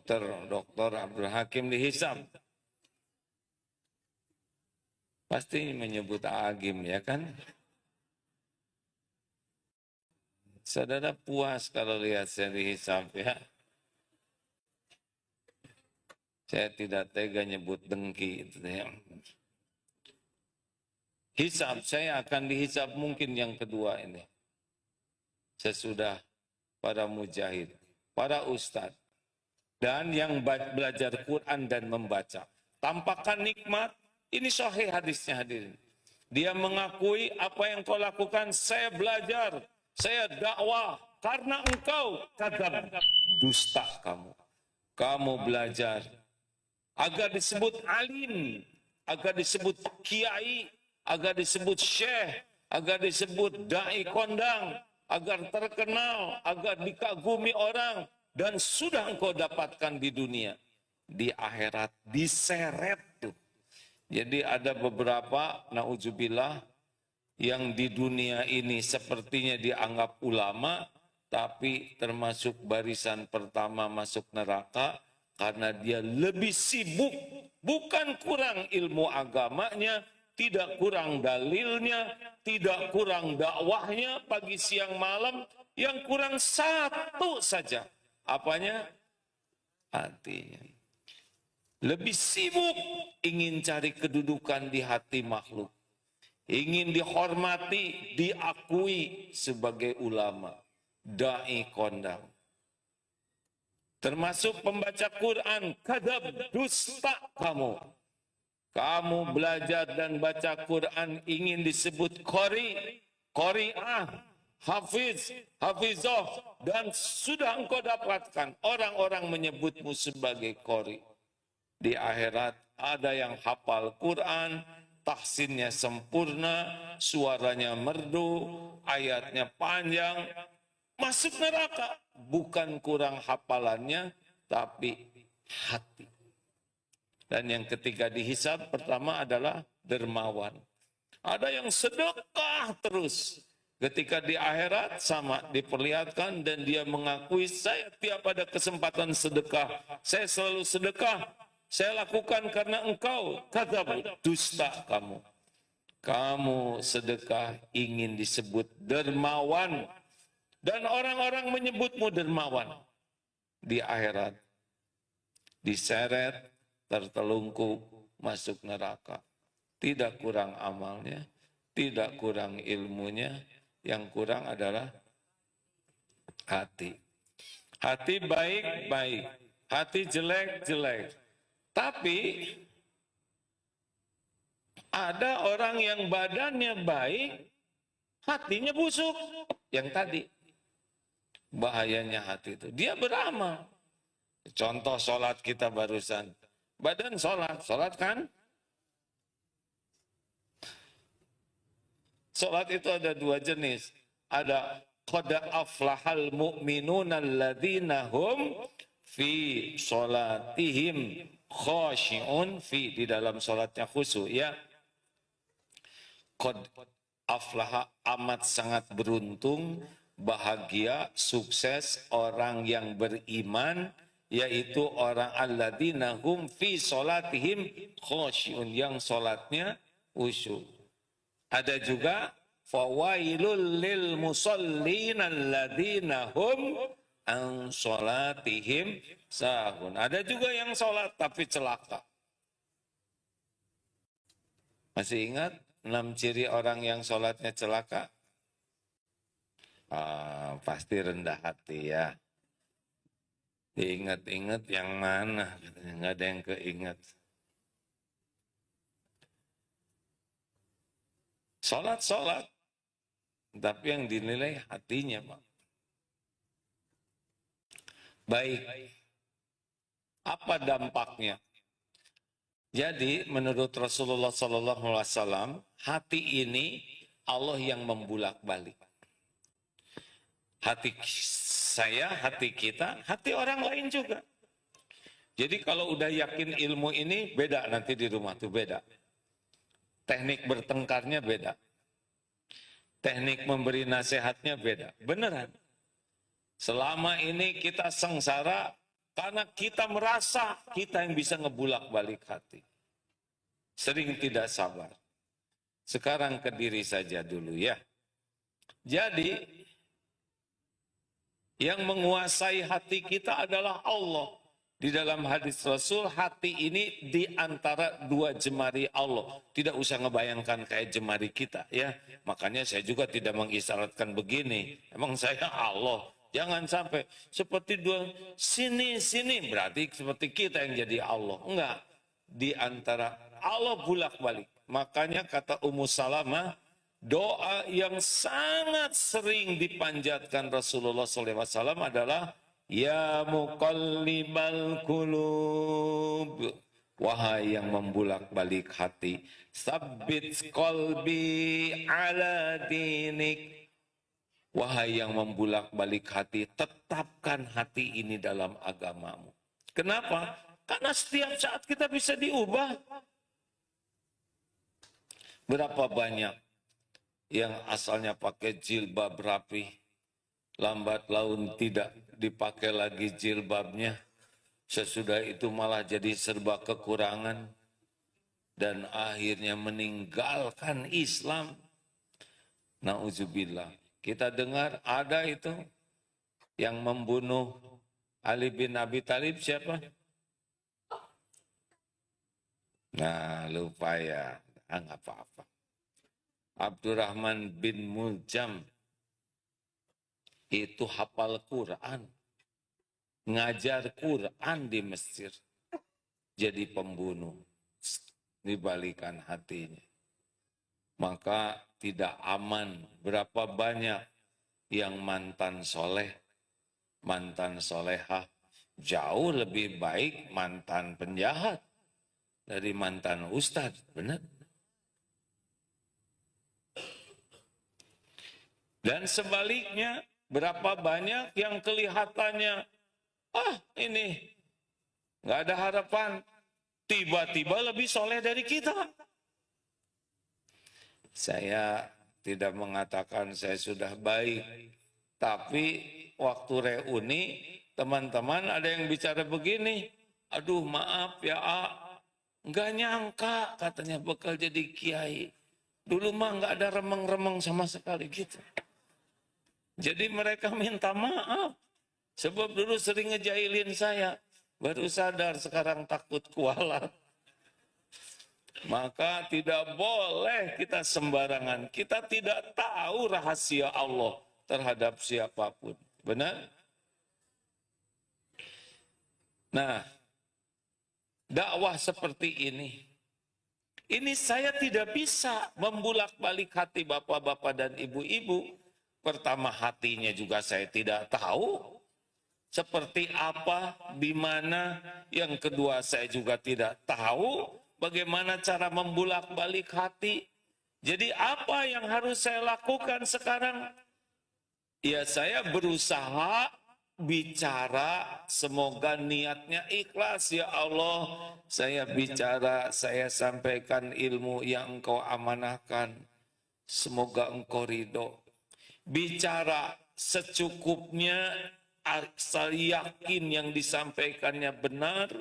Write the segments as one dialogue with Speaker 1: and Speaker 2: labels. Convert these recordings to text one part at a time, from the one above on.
Speaker 1: Dr. Abdul Hakim dihisab. Pasti menyebut Agim, ya kan? Saudara puas kalau lihat saya dihisab, ya. Saya tidak tega nyebut dengki itu, ya. Hisab, saya akan dihisab mungkin yang kedua ini. Sesudah para mujahid, para ustadz, dan yang belajar Quran dan membaca. Tampakkan nikmat, ini sahih hadisnya hadirin. Dia mengakui apa yang kau lakukan, saya belajar, saya dakwah, karena engkau kadzab, dusta kamu. Kamu belajar, agar disebut alim, agar disebut kiai, agar disebut syekh, agar disebut dai kondang, agar terkenal, agar dikagumi orang, dan sudah engkau dapatkan di dunia. Di akhirat diseret tuh. Jadi ada beberapa, na'udzubillah, yang di dunia ini sepertinya dianggap ulama, tapi termasuk barisan pertama masuk neraka, karena dia lebih sibuk, bukan kurang ilmu agamanya, tidak kurang dalilnya, tidak kurang dakwahnya pagi siang malam, yang kurang satu saja. Apanya? Hatinya. Lebih sibuk ingin cari kedudukan di hati makhluk. Ingin dihormati, diakui sebagai ulama, dai kondang. Termasuk pembaca Quran, kadzab, dusta kamu. Kamu belajar dan baca Quran ingin disebut qori, qori'ah, hafiz, hafizah, dan sudah engkau dapatkan. Orang-orang menyebutmu sebagai qori. Di akhirat ada yang hafal Quran, tahsinnya sempurna, suaranya merdu, ayatnya panjang, masuk neraka. Bukan kurang hafalannya, tapi hati. Dan yang ketiga dihisab pertama adalah dermawan. Ada yang sedekah terus. Ketika di akhirat sama diperlihatkan dan dia mengakui, saya tiap ada kesempatan sedekah, saya selalu sedekah. Saya lakukan karena engkau, kadzab, dusta kamu. Kamu sedekah ingin disebut dermawan. Dan orang-orang menyebutmu dermawan. Di akhirat, diseret, tertelungkup, masuk neraka. Tidak kurang amalnya, tidak kurang ilmunya, yang kurang adalah hati. Hati baik-baik, hati jelek-jelek. Tapi ada orang yang badannya baik, hatinya busuk. Yang tadi, bahayanya hati itu. Dia beramal. Contoh sholat kita barusan. Badan sholat kan? Sholat itu ada dua jenis. Ada qad aflahal mu'minuna alladzina hum fi sholatihim khashi'un, fi di dalam sholatnya khusyuk, ya. Qad aflaha, amat sangat beruntung, bahagia, sukses orang yang beriman, yaitu orang alladzina hum fi sholatihim khashi'un, yang sholatnya khusyuk. Ada juga fawailul lil musallin alladzina hum an sholatihim sahun. Ada juga yang sholat tapi celaka. Masih ingat 6 ciri orang yang sholatnya celaka? Pasti rendah hati, ya. Diingat-ingat yang mana? Nggak ada yang keingat. Sholat, tapi yang dinilai hatinya, Pak. Baik, apa dampaknya? Jadi menurut Rasulullah SAW, hati ini Allah yang membulak-balik. Hati saya, hati kita, hati orang lain juga. Jadi kalau udah yakin ilmu ini, beda nanti di rumah tuh, beda. Teknik bertengkarnya beda. Teknik memberi nasihatnya beda. Beneran. Selama ini kita sengsara Karena kita merasa kita yang bisa ngebulak-balik hati. Sering tidak sabar. Sekarang ke diri saja dulu ya. Jadi, yang menguasai hati kita adalah Allah. Di dalam hadis Rasul, hati ini di antara dua jemari Allah. Tidak usah ngebayangkan kayak jemari kita ya. Makanya saya juga tidak mengisyaratkan begini. Emang saya Allah. Jangan sampai seperti dua sini berarti seperti kita yang jadi Allah. Enggak. Di antara Allah bulak-balik. Makanya kata Ummu Salamah, doa yang sangat sering dipanjatkan Rasulullah SAW adalah ya muqallibal qulub, wahai yang membulak-balik hati, sabbit qalbi ala dinik, wahai yang membulak-balik hati, tetapkan hati ini dalam agamamu. Kenapa? Karena setiap saat kita bisa diubah. Berapa banyak yang asalnya pakai jilbab rapi, lambat laun tidak dipakai lagi jilbabnya, sesudah itu malah jadi serba kekurangan, dan akhirnya meninggalkan Islam. Na'udzubillah. Kita dengar ada itu yang membunuh Ali bin Abi Thalib, siapa? Nah, lupa ya, nggak apa-apa. Abdurrahman bin Muljam. Itu hafal Quran, ngajar Quran di Mesir, jadi pembunuh, dibalikan hatinya. Maka tidak aman. Berapa banyak yang mantan soleh, mantan solehah, jauh lebih baik mantan penjahat dari mantan ustadz, benar? Dan sebaliknya, berapa banyak yang kelihatannya, ini nggak ada harapan, tiba-tiba lebih soleh dari kita. Saya tidak mengatakan saya sudah baik, tapi waktu reuni, teman-teman ada yang bicara begini, aduh maaf ya, nggak nyangka katanya bakal jadi kiai. Dulu mah nggak ada remeng-remeng sama sekali gitu. Jadi mereka minta maaf. Sebab dulu sering ngejailin saya. Baru sadar sekarang takut kualat. Maka tidak boleh kita sembarangan. Kita tidak tahu rahasia Allah terhadap siapapun. Benar? Nah, dakwah seperti ini. Ini saya tidak bisa membulak-balik hati bapak-bapak dan ibu-ibu. Pertama, hatinya juga saya tidak tahu seperti apa, di mana. Yang kedua, saya juga tidak tahu bagaimana cara membulak-balik hati. Jadi apa yang harus saya lakukan sekarang? Ya, saya berusaha bicara, semoga niatnya ikhlas. Ya Allah, saya bicara, saya sampaikan ilmu yang Engkau amanahkan, semoga Engkau ridho. Bicara secukupnya, saya yakin yang disampaikannya benar,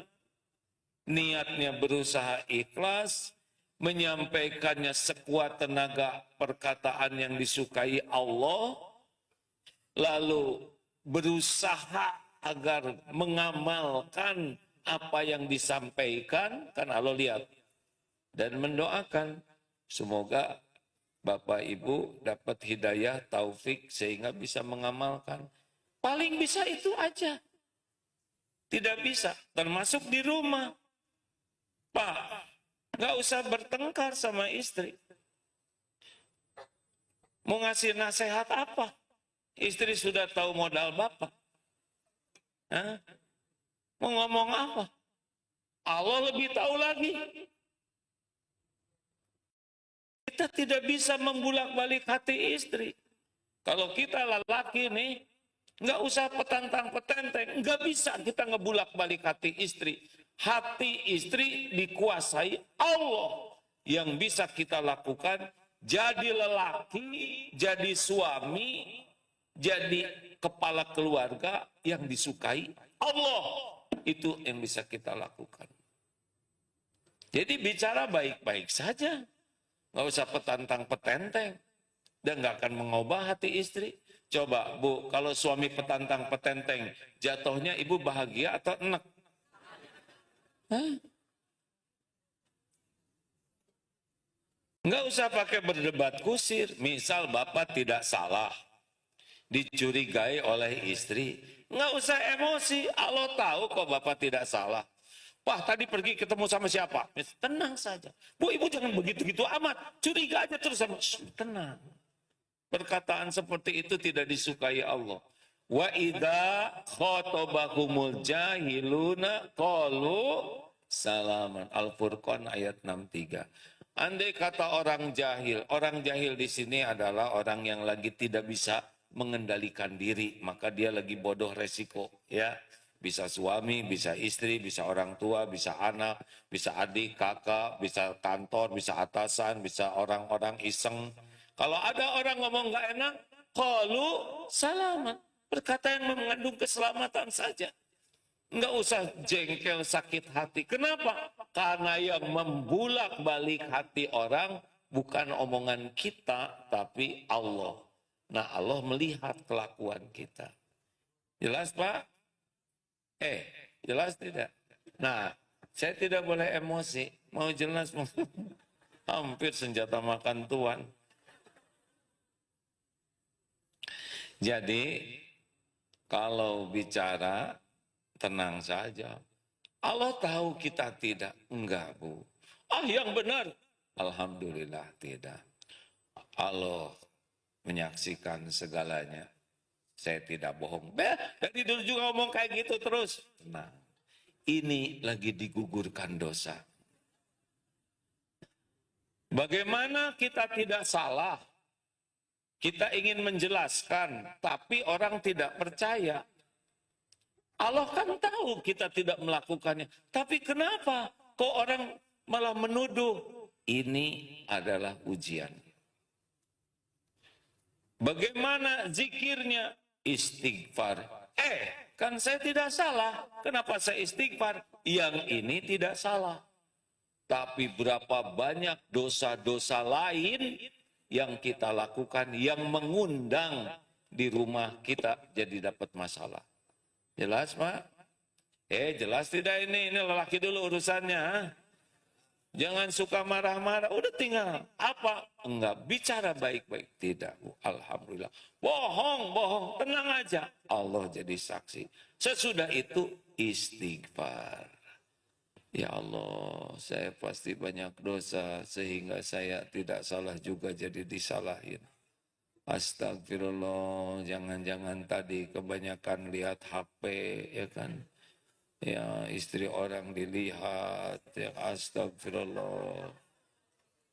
Speaker 1: niatnya berusaha ikhlas, menyampaikannya sekuat tenaga, perkataan yang disukai Allah, lalu berusaha agar mengamalkan apa yang disampaikan, kan Allah lihat, dan mendoakan semoga Bapak Ibu dapat hidayah, taufik, sehingga bisa mengamalkan. Paling bisa itu aja. Tidak bisa, termasuk di rumah. Pak, nggak usah bertengkar sama istri. Mau ngasih nasihat apa? Istri sudah tahu modal Bapak. Hah? Mau ngomong apa? Allah lebih tahu lagi. Kita tidak bisa membulak-balik hati istri. Kalau kita lelaki nih, nggak usah petantang-petenteng, nggak bisa kita ngebulak-balik hati istri. Hati istri dikuasai Allah. Yang bisa kita lakukan, jadi lelaki, jadi suami, jadi kepala keluarga yang disukai Allah. itu yang bisa kita lakukan. Jadi bicara baik-baik saja. Nggak usah petantang-petenteng. Dan nggak akan mengubah hati istri. Coba Bu, kalau suami petantang-petenteng, jatuhnya ibu bahagia atau enak? Hah? Nggak usah pakai berdebat kusir. Misal bapak tidak salah, dicurigai oleh istri. Nggak usah emosi. Allah tahu kok bapak tidak salah. Wah, tadi pergi ketemu sama siapa? Tenang saja. Bu, ibu jangan begitu-gitu amat. Curiga aja terus sama. Tenang. Perkataan seperti itu tidak disukai Allah. Wa idza khotabahumul jahiluna qalu salaman. Al-Furqan ayat 63. Andai kata orang jahil di sini adalah orang yang lagi tidak bisa mengendalikan diri, maka dia lagi bodoh resiko, ya. Bisa suami, bisa istri, bisa orang tua, bisa anak, bisa adik, kakak, bisa kantor, bisa atasan, bisa orang-orang iseng. Kalau ada orang ngomong nggak enak, qalu salaman. Berkata yang mengandung keselamatan saja. Nggak usah jengkel, sakit hati. Kenapa? Karena yang membulak-balik hati orang bukan omongan kita, tapi Allah. Nah, Allah melihat kelakuan kita. Jelas, Pak? Jelas tidak? Nah, saya tidak boleh emosi. Mau jelas, hampir senjata makan tuan. Jadi, kalau bicara, tenang saja. Allah tahu kita tidak. Enggak, Bu. Yang benar. Alhamdulillah tidak. Allah menyaksikan segalanya. Saya tidak bohong. Dari dulu juga ngomong kayak gitu terus. Nah, ini lagi digugurkan dosa. Bagaimana kita tidak salah? Kita ingin menjelaskan, tapi orang tidak percaya. Allah kan tahu kita tidak melakukannya. Tapi kenapa kok orang malah menuduh? Ini adalah ujian. Bagaimana zikirnya? Istighfar. Kan saya tidak salah. Kenapa saya istighfar? Yang ini tidak salah. Tapi berapa banyak dosa-dosa lain yang kita lakukan yang mengundang di rumah kita jadi dapat masalah. Jelas, Pak? Jelas tidak ini? Ini lelaki dulu urusannya. Jangan suka marah-marah. Udah tinggal. Apa? Enggak. Bicara baik-baik. Tidak, Bu. Alhamdulillah. Bohong. Tenang aja. Allah jadi saksi. Sesudah itu istighfar. Ya Allah, saya pasti banyak dosa sehingga saya tidak salah juga jadi disalahin. Astagfirullah, jangan-jangan tadi kebanyakan lihat HP, ya kan? Ya, istri orang dilihat, ya astagfirullah.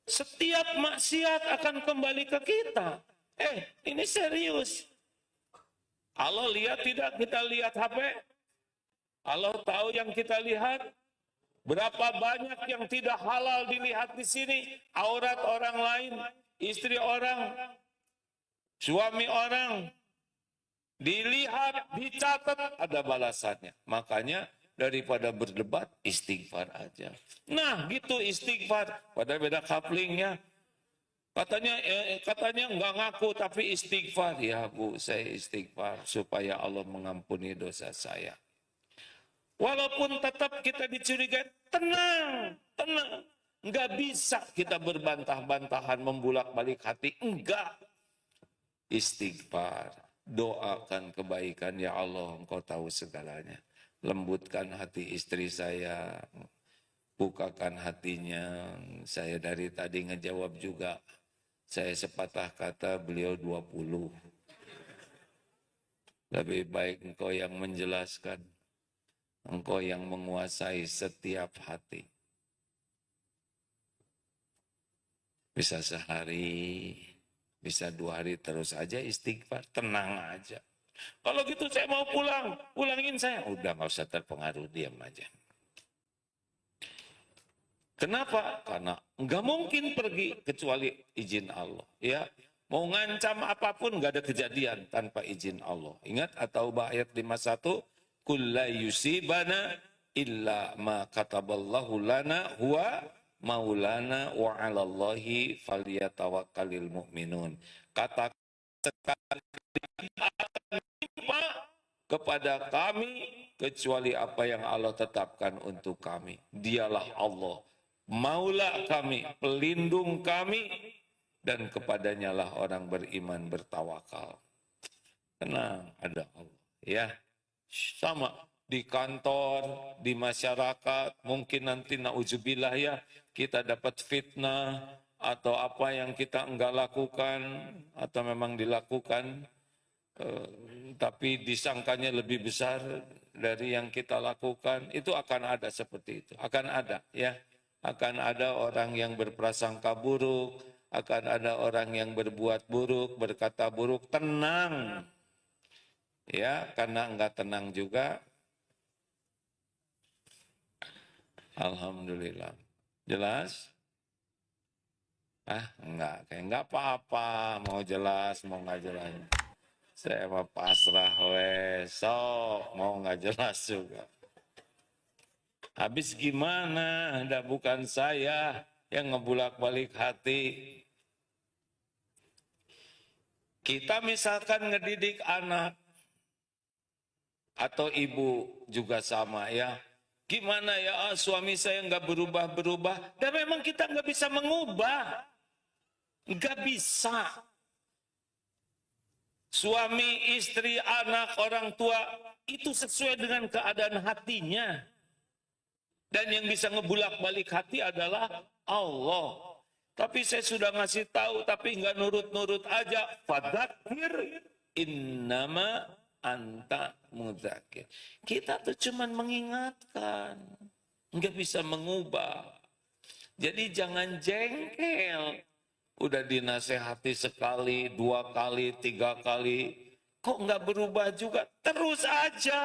Speaker 1: Setiap maksiat akan kembali ke kita. Ini serius. Allah lihat tidak kita lihat HP? Allah tahu yang kita lihat? Berapa banyak yang tidak halal dilihat di sini? Aurat orang lain, istri orang, suami orang, dilihat, dicatat, ada balasannya. Makanya daripada berdebat, istighfar aja. Nah, gitu istighfar. Pada beda couplingnya. Katanya nggak ngaku tapi istighfar. Ya Bu, saya istighfar supaya Allah mengampuni dosa saya. Walaupun tetap kita dicurigai, tenang. Nggak bisa kita berbantah-bantahan, membulak-balik hati. Enggak. Istighfar. Doakan kebaikan, ya Allah, Engkau tahu segalanya. Lembutkan hati istri saya, bukakan hatinya. Saya dari tadi ngejawab juga. Saya sepatah kata, beliau 20. Lebih baik engkau yang menjelaskan. Engkau yang menguasai setiap hati. Bisa sehari, bisa 2 hari terus aja istighfar, tenang aja. Kalau gitu saya mau pulang, pulangin saya. Udah nggak usah terpengaruh, diam aja. Kenapa? Karena nggak mungkin pergi kecuali izin Allah. Ya, mau ngancam apapun nggak ada kejadian tanpa izin Allah. Ingat At-Taubah ayat 51, Qul la yusibana illa ma kataballahu lana huwa maulana wa 'alallahi falyatawakkalul mu'minun. Kata sekali kepada kami kecuali apa yang Allah tetapkan untuk kami. Dialah Allah, Maula kami, pelindung kami, dan kepadanya lah orang beriman bertawakal. Tenang, ada Allah. Ya, sama di kantor, di masyarakat, mungkin nanti na'udzubillah ya, kita dapat fitnah, atau apa yang kita enggak lakukan, atau memang dilakukan, tapi disangkanya lebih besar dari yang kita lakukan, itu akan ada seperti itu. Akan ada, ya. Akan ada orang yang berprasangka buruk, akan ada orang yang berbuat buruk, berkata buruk. Tenang. Ya, karena enggak tenang juga. Alhamdulillah. Jelas? Enggak. Kayak enggak apa-apa. Mau jelas, mau enggak jelas. Saya mah pasrah sok mau nggak jelas juga. Habis gimana? Bukan saya yang ngebulak-balik hati. Kita misalkan ngedidik anak atau ibu juga sama ya. Gimana ya, suami saya nggak berubah-berubah. Dan memang kita nggak bisa mengubah. Nggak bisa. Suami, istri, anak, orang tua, itu sesuai dengan keadaan hatinya. Dan yang bisa ngebulak-balik hati adalah Allah. Tapi saya sudah ngasih tahu, tapi nggak nurut-nurut aja. Fadzakir innama anta mudzakir. Kita tuh cuman mengingatkan, nggak bisa mengubah. Jadi jangan jengkel. Udah dinasehati sekali, 2 kali, 3 kali. Kok nggak berubah juga? Terus aja.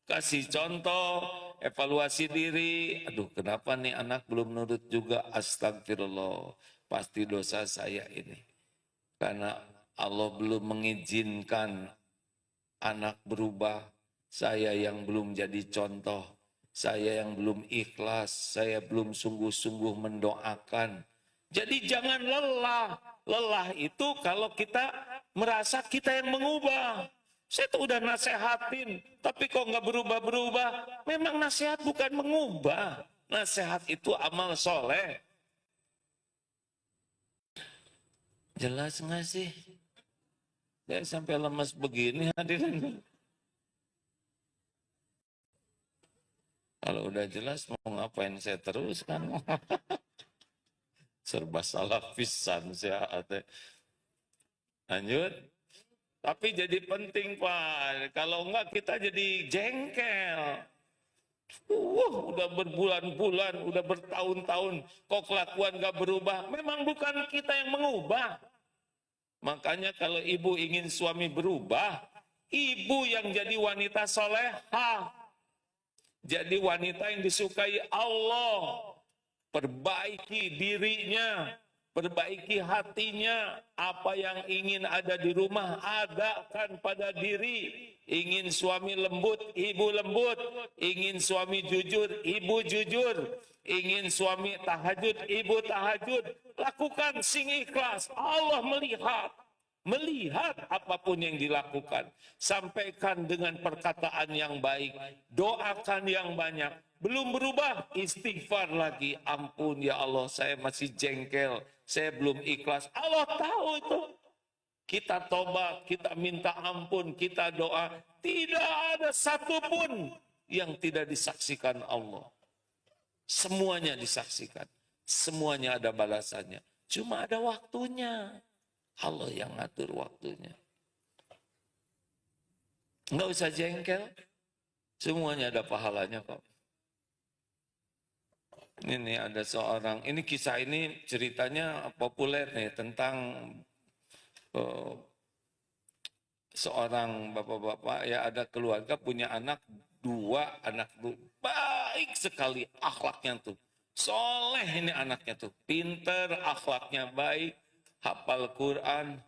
Speaker 1: Kasih contoh, evaluasi diri. Aduh, kenapa nih anak belum nurut juga? Astagfirullah. Pasti dosa saya ini. Karena Allah belum mengizinkan anak berubah. Saya yang belum jadi contoh. Saya yang belum ikhlas. Saya belum sungguh-sungguh mendoakan. Jadi jangan lelah. Lelah itu kalau kita merasa kita yang mengubah. Saya tuh udah nasehatin, tapi kok nggak berubah-berubah. Memang nasihat bukan mengubah. Nasihat itu amal soleh. Jelas nggak sih? Saya sampai lemas begini hadirin. Kalau udah jelas mau ngapain saya terus kan? Serba salah pisan saya. Lanjut. Tapi jadi penting Pak. Kalau enggak kita jadi jengkel. Udah berbulan-bulan, udah bertahun-tahun. Kok kelakuan enggak berubah? Memang bukan kita yang mengubah. Makanya kalau ibu ingin suami berubah, ibu yang jadi wanita solehah. Jadi wanita yang disukai Allah. Perbaiki dirinya, perbaiki hatinya. Apa yang ingin ada di rumah, adakan pada diri. Ingin suami lembut, ibu lembut. Ingin suami jujur, ibu jujur. Ingin suami tahajud, ibu tahajud. Lakukan sing ikhlas. Allah melihat. Melihat apapun yang dilakukan. Sampaikan dengan perkataan yang baik. Doakan yang banyak. Belum berubah, istighfar lagi. Ampun ya Allah, saya masih jengkel. Saya belum ikhlas. Allah tahu itu. Kita tobat, kita minta ampun, kita doa. Tidak ada satupun yang tidak disaksikan Allah. Semuanya disaksikan. Semuanya ada balasannya. Cuma ada waktunya. Allah yang ngatur waktunya. Enggak usah jengkel. Semuanya ada pahalanya kok. Ini ada seorang, ini kisah ini ceritanya populer nih tentang seorang bapak-bapak ya, ada keluarga punya anak 2 anak baik sekali akhlaknya tuh. Soleh ini anaknya tuh, pinter, akhlaknya baik, hafal Quran.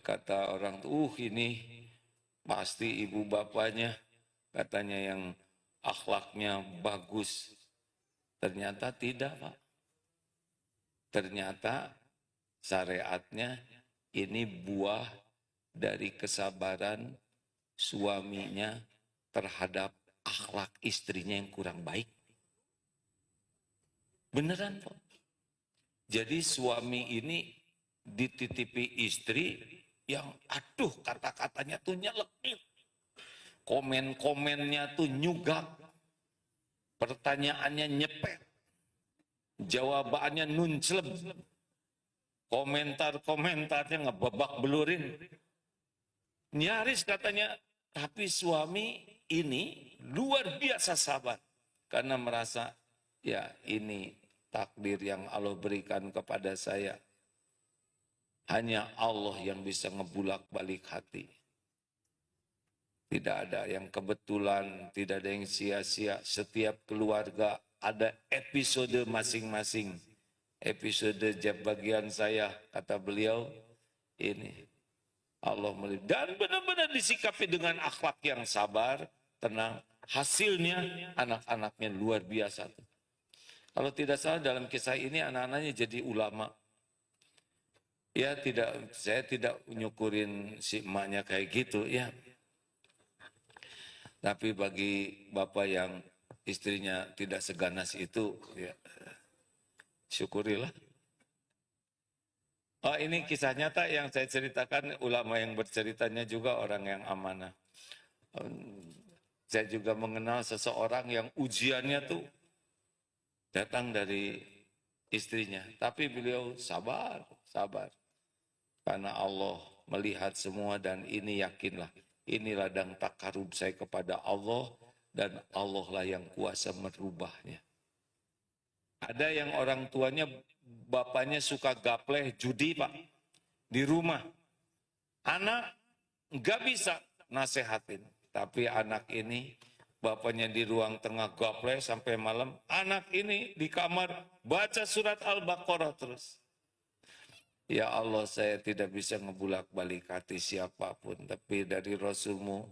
Speaker 1: Kata orang tuh, ini pasti ibu bapaknya katanya yang akhlaknya bagus. Ternyata tidak, Pak. Ternyata syariatnya ini buah dari kesabaran suaminya terhadap akhlak istrinya yang kurang baik. Beneran, Pak. Jadi suami ini dititipi istri yang aduh kata-katanya tuh nyelekit. Komen-komennya tuh nyugak. Pertanyaannya nyepet. Jawabannya nuncleb. Komentar-komentarnya ngebabak belurin. Nyaris katanya, tapi suami ini luar biasa sabar. Karena merasa, ya ini takdir yang Allah berikan kepada saya. Hanya Allah yang bisa ngebulak-balik hati. Tidak ada yang kebetulan, tidak ada yang sia-sia. Setiap keluarga ada episode masing-masing. Episode bagian saya, kata beliau, ini. Allah melihat. Dan benar-benar disikapi dengan akhlak yang sabar, tenang. Hasilnya anak-anaknya luar biasa. Kalau tidak salah dalam kisah ini anak-anaknya jadi ulama. Ya tidak, saya tidak nyukurin si emaknya kayak gitu ya. Tapi bagi bapak yang istrinya tidak seganas itu, ya syukurilah. Oh ini kisah nyata yang saya ceritakan, ulama yang berceritanya juga orang yang amanah. Saya juga mengenal seseorang yang ujiannya tuh datang dari istrinya. Tapi beliau sabar, sabar. Karena Allah melihat semua dan ini yakinlah. Ini ladang takarub saya kepada Allah dan Allah lah yang kuasa merubahnya. Ada yang orang tuanya, bapaknya suka gapleh judi Pak. Di rumah. Anak nggak bisa nasehatin. Tapi anak ini, bapaknya di ruang tengah gapleh sampai malam. Anak ini di kamar baca surat Al-Baqarah terus. Ya Allah, saya tidak bisa ngebulak-balik hati siapapun. Tapi dari Rasulmu,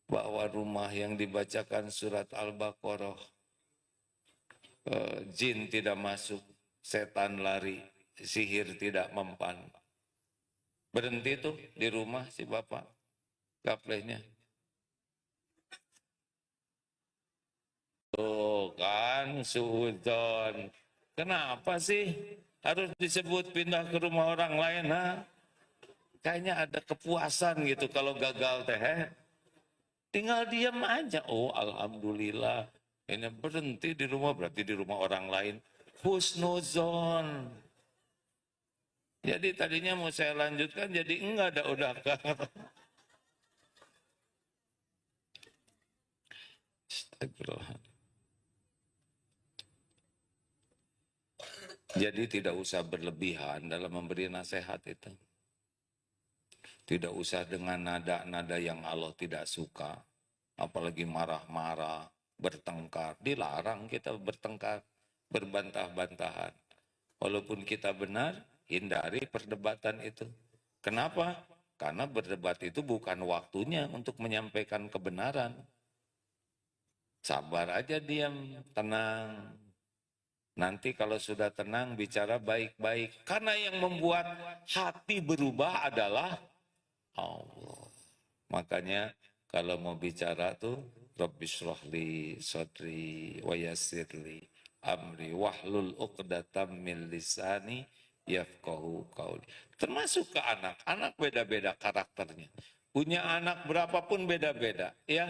Speaker 1: bahwa rumah yang dibacakan surat Al-Baqarah, jin tidak masuk, setan lari, sihir tidak mempan. Berhenti tuh di rumah si bapak, gaplehnya. Tuh kan, suudzon. Kenapa sih harus disebut pindah ke rumah orang lain? Ha? Kayaknya ada kepuasan gitu kalau gagal teh. Tinggal diam aja. Oh alhamdulillah. Ini berhenti di rumah, berarti di rumah orang lain. Husnuzon. Jadi tadinya mau saya lanjutkan, jadi enggak ada udah. Astagfirullah. Jadi tidak usah berlebihan dalam memberi nasihat itu. Tidak usah dengan nada-nada yang Allah tidak suka. Apalagi marah-marah, bertengkar. Dilarang kita bertengkar, berbantah-bantahan. Walaupun kita benar, hindari perdebatan itu. Kenapa? Karena berdebat itu bukan waktunya untuk menyampaikan kebenaran. Sabar aja, diam, tenang. Nanti kalau sudah tenang, bicara baik-baik. Karena yang membuat hati berubah adalah Allah. Makanya kalau mau bicara tuh, Rabbi shrahli sadri wa yassirli amri wahlul uqdatam min lisani yafqahu qauli. Termasuk ke anak. Anak beda-beda karakternya. Punya anak berapapun beda-beda. Ya,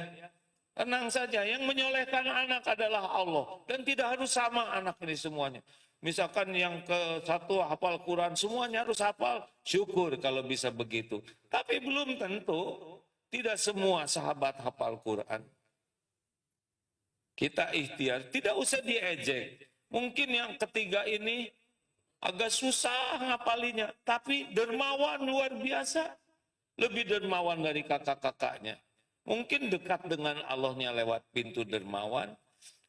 Speaker 1: tenang saja, yang menyolehkan anak adalah Allah. Dan tidak harus sama anak ini semuanya. Misalkan yang ke satu hafal Quran, semuanya harus hafal. Syukur kalau bisa begitu. Tapi belum tentu, tidak semua sahabat hafal Quran. Kita ikhtiar, tidak usah diejek. Mungkin yang ketiga ini agak susah ngapalinya. Tapi dermawan luar biasa. Lebih dermawan dari kakak-kakaknya. Mungkin dekat dengan Allahnya lewat pintu dermawan.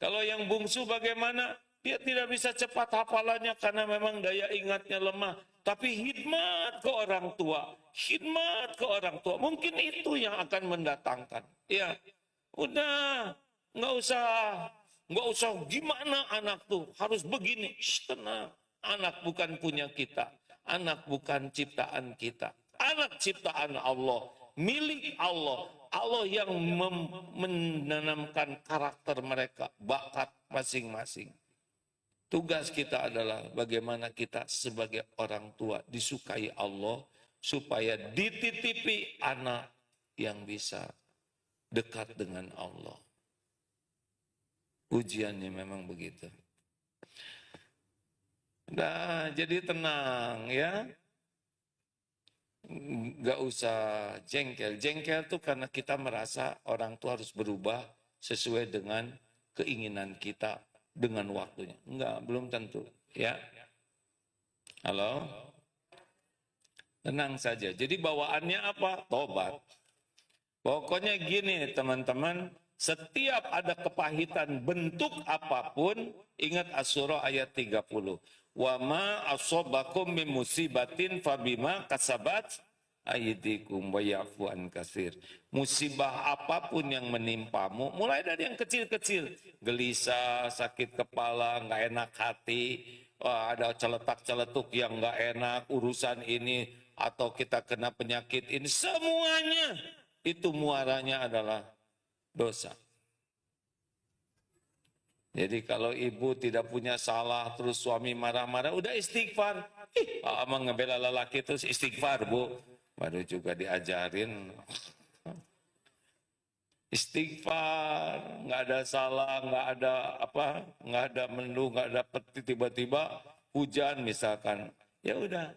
Speaker 1: Kalau yang bungsu bagaimana? Dia tidak bisa cepat hafalannya karena memang daya ingatnya lemah. tapi khidmat ke orang tua. Khidmat ke orang tua. Mungkin itu yang akan mendatangkan. Ya, udah, nggak usah gimana anak tuh harus begini. Shh, tenang, anak bukan punya kita, anak bukan ciptaan kita, anak ciptaan Allah, milik Allah. Allah yang menanamkan karakter mereka, bakat masing-masing. Tugas kita adalah bagaimana kita sebagai orang tua disukai Allah supaya dititipi anak yang bisa dekat dengan Allah. Ujiannya memang begitu. Nah, jadi tenang ya. Nggak usah jengkel. Jengkel tuh karena kita merasa orang tua harus berubah sesuai dengan keinginan kita dengan waktunya. Enggak, belum tentu. Ya. Halo? Tenang saja. Jadi bawaannya apa? Tobat. Pokoknya gini teman-teman, setiap ada kepahitan bentuk apapun, ingat Asy-Syura ayat 30. Wa ma asobakum min musibatin fabima kasabat aydikum wa ya'fu an katsir. Musibah apapun yang menimpamu, mulai dari yang kecil-kecil, gelisah, sakit kepala, nggak enak hati, ada celetak-celetuk yang nggak enak, urusan ini, atau kita kena penyakit ini, semuanya itu muaranya adalah dosa. Jadi kalau ibu tidak punya salah, terus suami marah-marah, udah istighfar. Emang ngebela lelaki terus istighfar, Bu. Baru juga diajarin. Istighfar, nggak ada salah, nggak ada apa, nggak ada mendung, nggak ada peti, tiba-tiba hujan misalkan. Ya udah,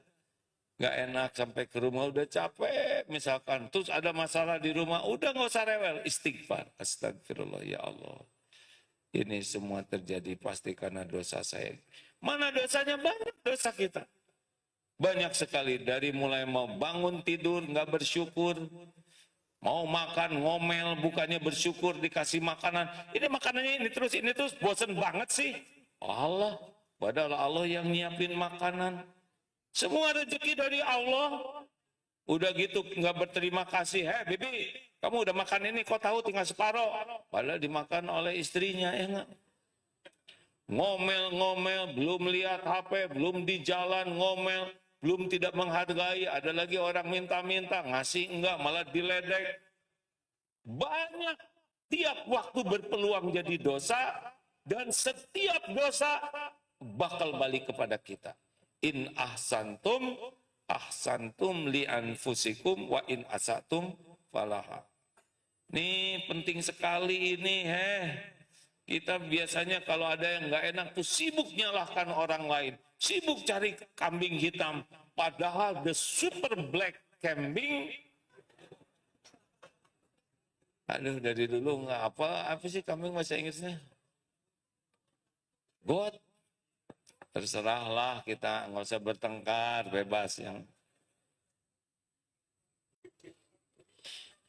Speaker 1: nggak enak sampai ke rumah, udah capek misalkan. Terus ada masalah di rumah, udah nggak usah rewel, istighfar. Astagfirullah, ya Allah. Ini semua terjadi pasti karena dosa saya. Mana dosanya? Banyak dosa kita. Banyak sekali, dari mulai mau bangun tidur nggak bersyukur, mau makan ngomel, bukannya bersyukur dikasih makanan. Ini makanannya ini terus, bosen banget sih. Allah, padahal Allah yang nyiapin makanan. Semua rezeki dari Allah. Udah gitu nggak berterima kasih. Hei bibi, kamu udah makan ini, kok tahu tinggal separoh. Padahal dimakan oleh istrinya, ya enggak? Ngomel-ngomel, belum lihat HP, belum di jalan ngomel, belum tidak menghargai. Ada lagi orang minta-minta, ngasih enggak, malah diledek. Banyak, tiap waktu berpeluang jadi dosa, dan setiap dosa bakal balik kepada kita. In ahsantum li anfusikum wa in asatum falaha. Ini penting sekali ini. Kita biasanya kalau ada yang nggak enak tuh sibuk nyalahkan orang lain, sibuk cari kambing hitam. Padahal the super black kambing, aduh dari dulu nggak apa sih kambing bahasa Inggrisnya? God. Terserahlah, kita nggak usah bertengkar, bebas. Yang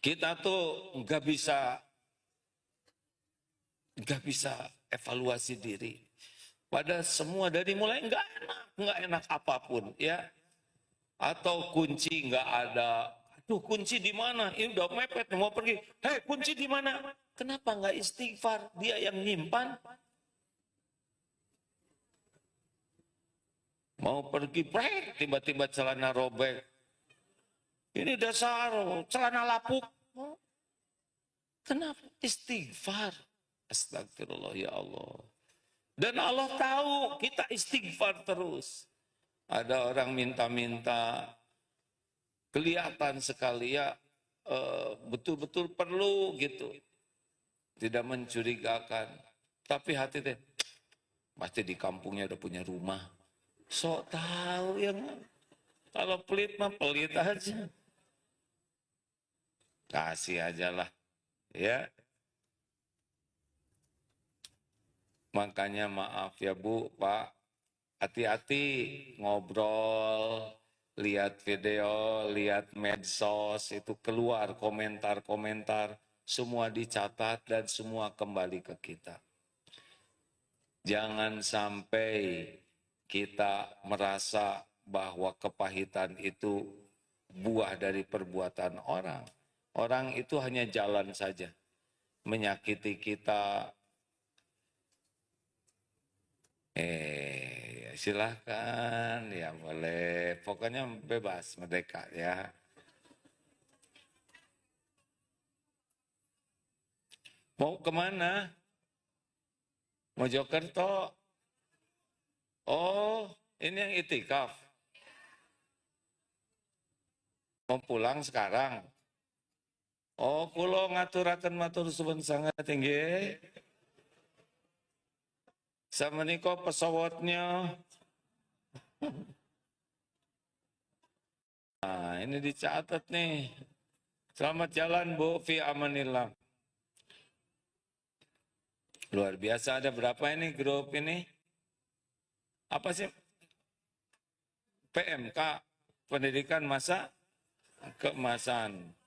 Speaker 1: kita tuh nggak bisa evaluasi diri. Pada semua dari mulai nggak enak apapun ya. Atau kunci nggak ada. Aduh, kunci di mana? Ini udah mepet mau pergi. Hei, kunci di mana? Kenapa nggak istighfar? Dia yang nyimpan. Mau pergi, tiba-tiba celana robek. Ini dasar celana lapuk. Kenapa? Istighfar. Astagfirullah, ya Allah. Dan Allah tahu kita istighfar terus. Ada orang minta-minta, kelihatan sekali ya, betul-betul perlu gitu. Tidak mencurigakan. Tapi hati deh, pasti di kampungnya udah punya rumah. Sok tahu yang kalau pelit mah pelit aja. Kasih aja lah. Ya. Makanya maaf ya Bu, Pak. Hati-hati ngobrol, lihat video, lihat medsos, itu keluar komentar-komentar. Semua dicatat dan semua kembali ke kita. Jangan sampai kita merasa bahwa kepahitan itu buah dari perbuatan orang. Orang itu hanya jalan saja, menyakiti kita. Silahkan, ya boleh. Pokoknya bebas, merdeka ya. Mau kemana? Mojokerto. Oh, ini yang itikaf. Mau pulang sekarang. Oh, kulo ngaturaken matur suwun sangat tinggi. Sama niko pesawatnya. Nah, ini dicatat nih. Selamat jalan Bu, fi amanillah. Luar biasa, ada berapa ini grup ini? Apa sih? PMK, Pendidikan Masa Keemasan.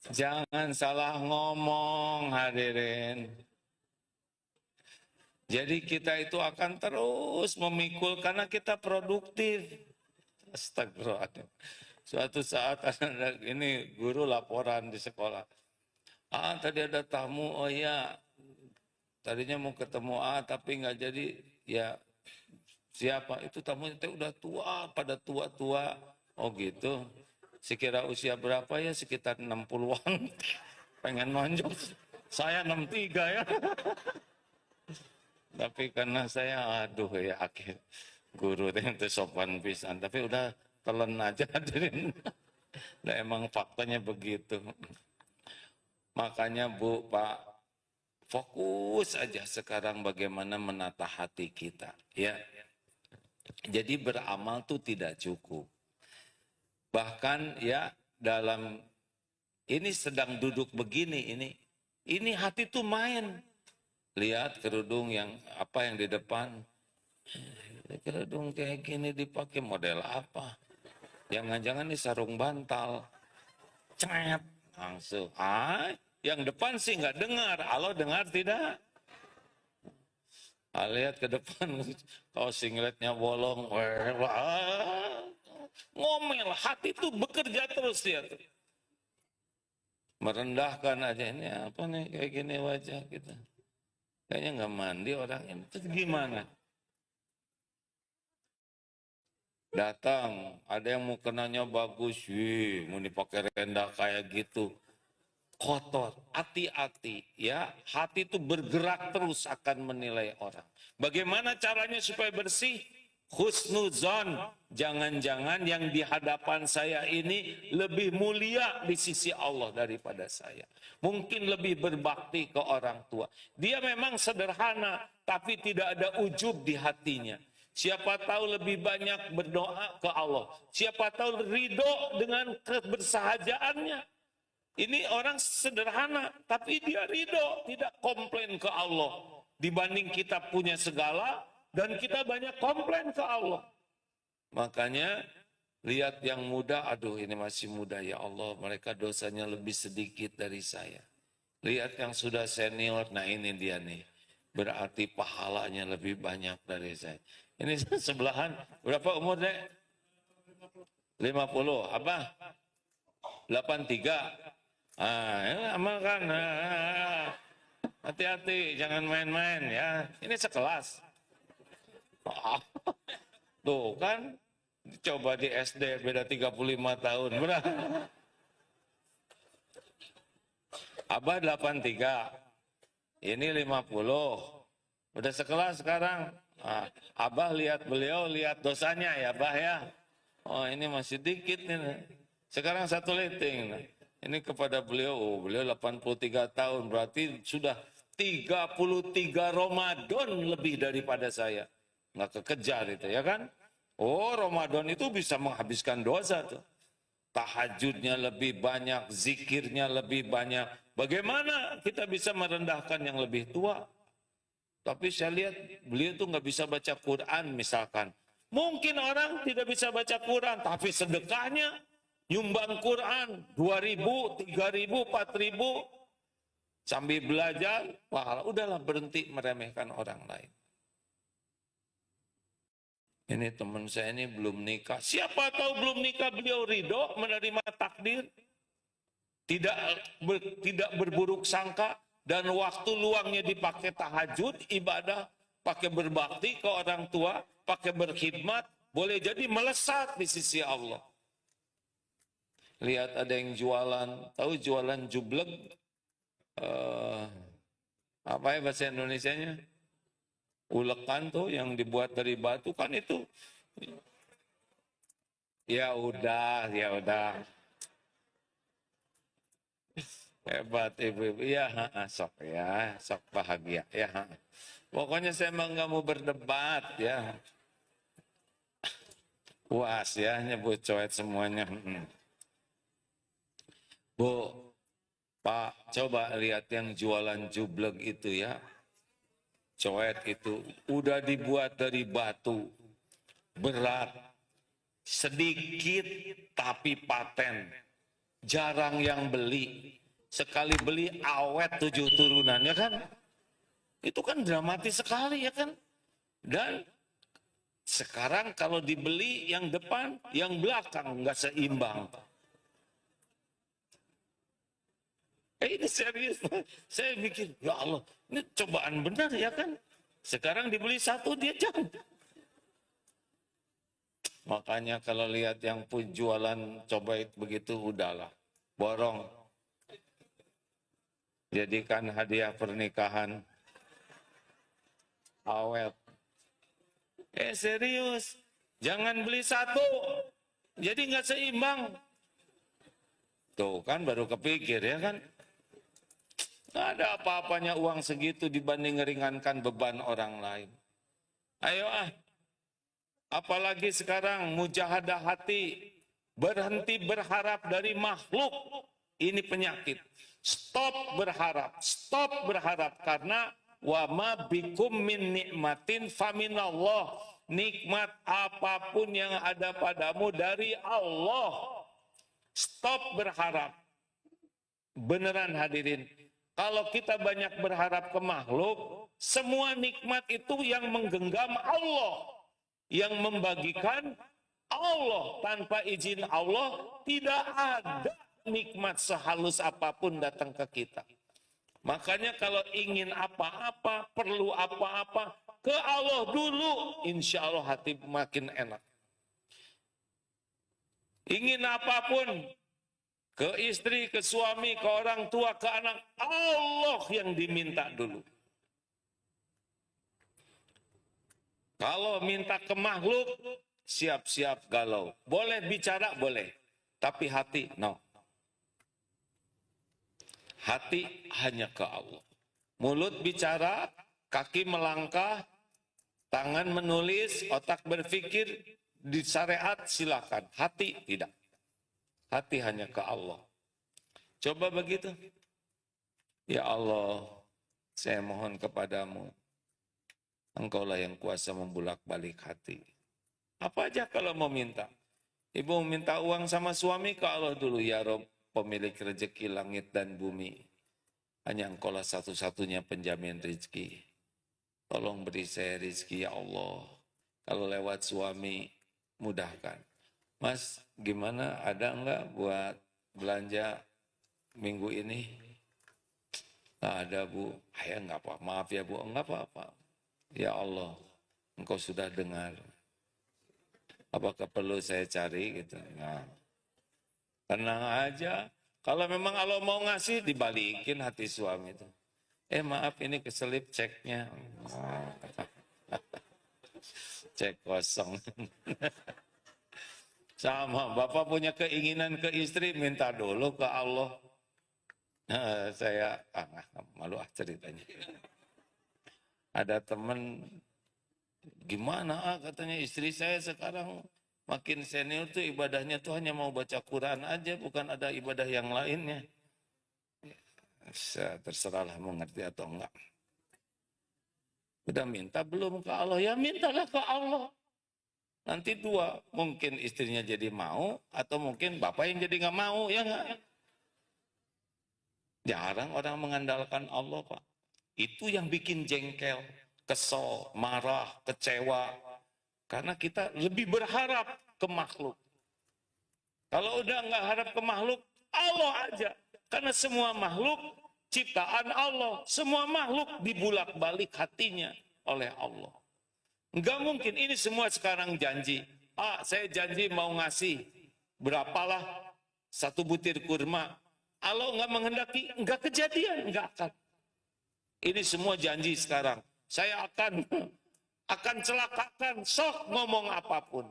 Speaker 1: Jangan salah ngomong hadirin. Jadi kita itu akan terus memikul karena kita produktif. Astagfirullahaladzim. Suatu saat ini guru laporan di sekolah. Tadi ada tamu, oh ya. Tadinya mau ketemu tapi nggak jadi. Ya siapa? Itu tamunya udah tua, pada tua-tua. Oh gitu. Sekira usia berapa ya? Sekitar 60-an. Pengen nonjok. Saya 63 ya. Tapi karena saya, aduh ya akhir guru itu sopan pisan. Tapi udah telan aja hadirin. Nah, emang faktanya begitu. Makanya Bu, Pak, fokus aja sekarang bagaimana menata hati kita. Ya. Jadi beramal tuh tidak cukup. Bahkan ya dalam ini sedang duduk begini ini hati tuh main. Lihat kerudung yang di depan. Kerudung kayak gini dipakai model apa? Jangan-jangan ini sarung bantal. Cet, langsung. Yang depan sih nggak dengar. Halo, dengar tidak? Lihat ke depan, kalau singletnya bolong. Ngomel, hati itu bekerja terus dia tuh. Merendahkan aja, ini apa nih kayak gini wajah kita. Kayaknya nggak mandi orang ini. Terus gimana? Datang, ada yang mau kenanya bagus, mau dipakai rendah kayak gitu. Kotor, hati-hati ya. Hati itu bergerak terus akan menilai orang. Bagaimana caranya supaya bersih? Husnuzon, jangan-jangan yang di hadapan saya ini lebih mulia di sisi Allah daripada saya. Mungkin lebih berbakti ke orang tua. Dia memang sederhana, tapi tidak ada ujub di hatinya. Siapa tahu lebih banyak berdoa ke Allah. Siapa tahu ridho dengan kebersahajaannya. Ini orang sederhana, tapi dia ridho, tidak komplain ke Allah. Dibanding kita punya segala, dan kita banyak komplain ke Allah. Makanya lihat yang muda, aduh ini masih muda ya Allah, mereka dosanya lebih sedikit dari saya. Lihat yang sudah senior, nah ini dia nih. Berarti pahalanya lebih banyak dari saya. Ini sebelahan, berapa umur deh? 50, apa? 83. Ya, kan. Hati-hati, jangan main-main ya. Ini sekelas. Tuh kan, coba di SD beda 35 tahun. Berapa? Abah 83, ini 50. Udah sekelas sekarang. Abah lihat beliau, lihat dosanya ya Abah ya. Oh ini masih dikit nih. Sekarang satu leting. Ini kepada beliau, beliau 83 tahun. Berarti sudah 33 Ramadan lebih daripada saya. Nggak kekejar itu ya kan. Oh Ramadan itu bisa menghabiskan dosa tuh. Tahajudnya lebih banyak, zikirnya lebih banyak. Bagaimana kita bisa merendahkan yang lebih tua? Tapi saya lihat beliau tuh nggak bisa baca Quran misalkan. Mungkin orang tidak bisa baca Quran, tapi sedekahnya nyumbang Quran 2.000, 3.000, 4.000. Sambil belajar, wah udahlah berhenti meremehkan orang lain. Ini teman saya ini belum nikah. Siapa tahu belum nikah beliau ridho menerima takdir. Tidak berburuk sangka. Dan waktu luangnya dipakai tahajud, ibadah. Pakai berbakti ke orang tua. Pakai berkhidmat. Boleh jadi melesat di sisi Allah. Lihat ada yang jualan. Tahu jualan jublek? Apa ya bahasa Indonesianya? Ulekan tuh yang dibuat dari batu kan itu. Ya udah. Hebat ibu-ibu. Ya, sok bahagia. Ya, pokoknya saya emang nggak mau berdebat ya. Puas ya, nyebut coet semuanya. Bu, Pak, coba lihat yang jualan jublek itu ya. Coet itu udah dibuat dari batu, berat, sedikit tapi paten, jarang yang beli, sekali beli awet 7 turunan ya kan, itu kan dramatis sekali ya kan, dan sekarang kalau dibeli yang depan, yang belakang nggak seimbang. Ini serius, saya mikir, ya Allah, ini cobaan benar ya kan? Sekarang dibeli satu, dia jauh. Makanya kalau lihat yang pun jualan coba begitu, udahlah, borong. Jadikan hadiah pernikahan awet. Serius, jangan beli satu, jadi nggak seimbang. Tuh kan baru kepikir ya kan? Nggak ada apa-apanya uang segitu dibanding meringankan beban orang lain. Ayo apalagi sekarang mujahadah hati, berhenti berharap dari makhluk, ini penyakit. Stop berharap karena wa ma bikum min nikmatin faminallah. Nikmat apapun yang ada padamu dari Allah. Stop berharap. Beneran hadirin. Kalau kita banyak berharap ke makhluk, semua nikmat itu yang menggenggam Allah. Yang membagikan Allah. Tanpa izin Allah, tidak ada nikmat sehalus apapun datang ke kita. Makanya kalau ingin apa-apa, perlu apa-apa, ke Allah dulu. Insya Allah hati makin enak. Ingin apapun, ke istri, ke suami, ke orang tua, ke anak, Allah yang diminta dulu. Kalau minta ke makhluk, siap-siap galau. Boleh bicara, boleh. Tapi hati, no. Hati hanya ke Allah. Mulut bicara, kaki melangkah, tangan menulis, otak berpikir, di syariat silakan. Hati tidak. Hati hanya ke Allah. Coba begitu. Ya Allah, saya mohon kepadamu. Engkaulah yang kuasa membulak-balik hati. Apa aja kalau mau minta. Ibu minta uang sama suami ke Allah dulu. Ya Rob, pemilik rezeki langit dan bumi. Hanya engkaulah satu-satunya penjamin rezeki. Tolong beri saya rezeki ya Allah. Kalau lewat suami, mudahkan. Mas, gimana ada enggak buat belanja minggu ini? Nggak ada Bu. Ya enggak apa, maaf ya Bu, enggak apa-apa. Ya Allah, engkau sudah dengar. Apakah perlu saya cari gitu? Nah, tenang aja. Kalau memang Allah mau ngasih, dibalikin hati suami itu. Maaf ini keselip ceknya. Cek kosong. Sama, Bapak punya keinginan ke istri, minta dulu ke Allah. Nah, saya malu ceritanya. Ada teman, gimana katanya istri saya sekarang makin senior tuh ibadahnya tuh hanya mau baca Quran aja, bukan ada ibadah yang lainnya. Terserahlah mau ngerti atau enggak. Udah minta belum ke Allah? Ya mintalah ke Allah. Nanti dua, mungkin istrinya jadi mau, atau mungkin bapak yang jadi nggak mau, ya nggak? Jarang orang mengandalkan Allah, Pak. Itu yang bikin jengkel, kesel, marah, kecewa. Karena kita lebih berharap ke makhluk. Kalau udah nggak harap ke makhluk, Allah aja. Karena semua makhluk ciptaan Allah. Semua makhluk dibulak-balik hatinya oleh Allah. Nggak mungkin, ini semua sekarang janji. Saya janji mau ngasih berapalah 1 butir kurma. Allah nggak menghendaki, nggak kejadian, nggak akan. Ini semua janji sekarang. Saya akan celakakan, sok ngomong apapun.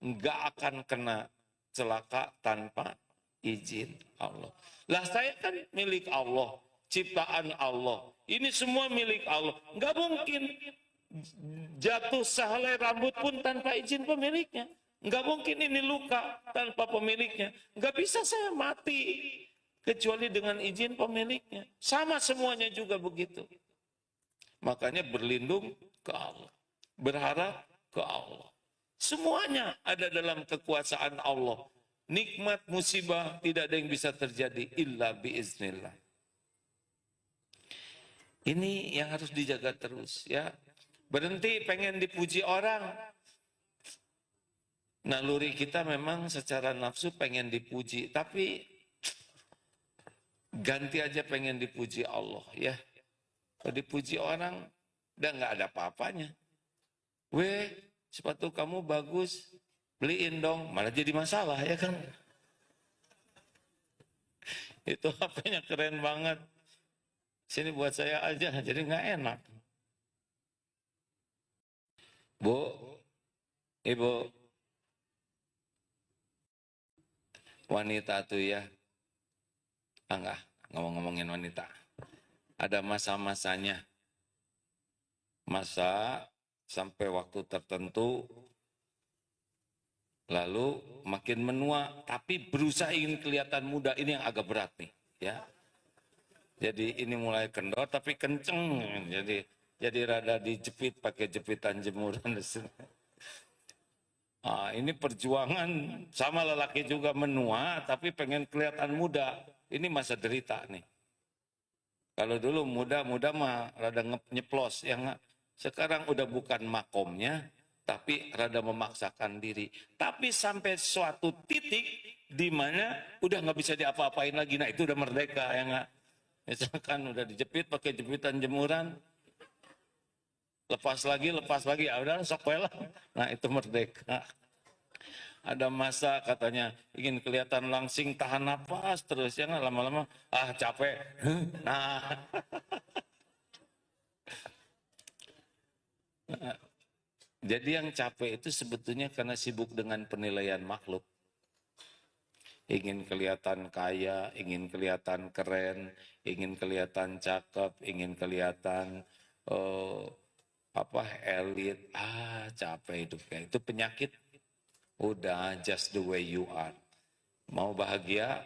Speaker 1: Nggak akan kena celaka tanpa izin Allah. Lah saya kan milik Allah, ciptaan Allah. Ini semua milik Allah. Nggak mungkin jatuh sehelai rambut pun tanpa izin pemiliknya. Nggak mungkin ini luka tanpa pemiliknya. Nggak bisa saya mati kecuali dengan izin pemiliknya. Sama semuanya juga begitu. Makanya berlindung ke Allah. Berharap ke Allah. Semuanya ada dalam kekuasaan Allah. Nikmat, musibah, tidak ada yang bisa terjadi illa biiznillah. Ini yang harus dijaga terus ya. Berhenti pengen dipuji orang. Naluri kita memang secara nafsu pengen dipuji, tapi ganti aja pengen dipuji Allah ya. Kalau dipuji orang, udah nggak ada apa-apanya. Weh, sepatu kamu bagus, beliin dong. Malah jadi masalah ya kan. Itu HP-nya keren banget. Sini buat saya aja, jadi nggak enak. Bu, Ibu, wanita tuh ya, enggak, ngomong-ngomongin wanita. Ada masa-masanya. Masa sampai waktu tertentu, lalu makin menua, tapi berusaha ingin kelihatan muda. Ini yang agak berat nih, ya. Jadi ini mulai kendor, tapi kenceng. Jadi rada dijepit pakai jepitan jemuran. Ini perjuangan sama lelaki juga menua, tapi pengen kelihatan muda. Ini masa derita nih. Kalau dulu muda mah rada nyeplos, yang sekarang udah bukan makomnya, tapi rada memaksakan diri. Tapi sampai suatu titik di mana udah nggak bisa diapa-apain lagi, nah itu udah merdeka ya nggak? Misalkan udah dijepit pakai jepitan jemuran, lepas lagi, ya udah sok lah. Nah itu merdeka. Ada masa katanya ingin kelihatan langsing, tahan napas terus ya, lama-lama capek. Nah, jadi yang capek itu sebetulnya karena sibuk dengan penilaian makhluk. Ingin kelihatan kaya, ingin kelihatan keren, ingin kelihatan cakep, ingin kelihatan elit. Capek hidup kayak itu, penyakit. Udah, just the way you are. Mau bahagia,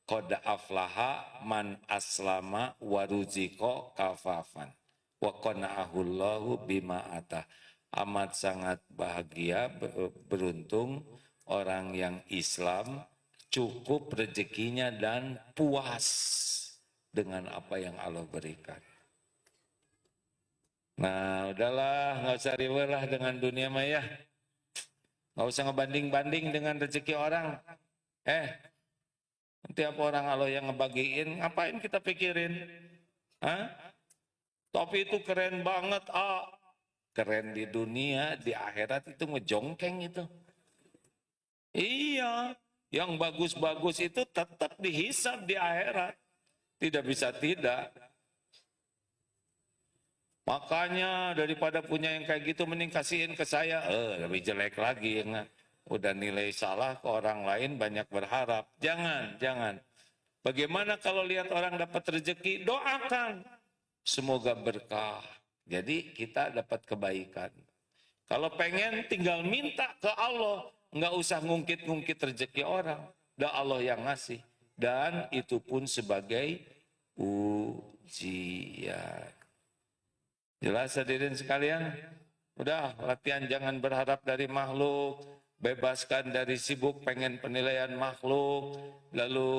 Speaker 1: qad aflaha man aslama waruziko kafafan. Wa qana'ahullahu bima atah. Amat sangat bahagia, beruntung orang yang Islam, cukup rezekinya dan puas dengan apa yang Allah berikan. Nah, udahlah, nggak usah riwelah dengan dunia maya. Nggak usah ngebanding-banding dengan rezeki orang. Tiap orang Allah yang ngebagiin, ngapain kita pikirin? Topi itu keren banget, keren di dunia, di akhirat itu ngejongkeng itu. Iya, yang bagus-bagus itu tetap dihisab di akhirat. Tidak bisa tidak. Makanya daripada punya yang kayak gitu, mending kasihin ke saya. Lebih jelek lagi. Udah nilai salah ke orang lain, banyak berharap. Jangan. Bagaimana kalau lihat orang dapat rezeki, doakan. Semoga berkah. Jadi kita dapat kebaikan. Kalau pengen tinggal minta ke Allah. Nggak usah ngungkit-ngungkit rezeki orang. Dan Allah yang ngasih. Dan itu pun sebagai ujian. Jelas hadirin sekalian? Udah, latihan jangan berharap dari makhluk, bebaskan dari sibuk pengen penilaian makhluk, lalu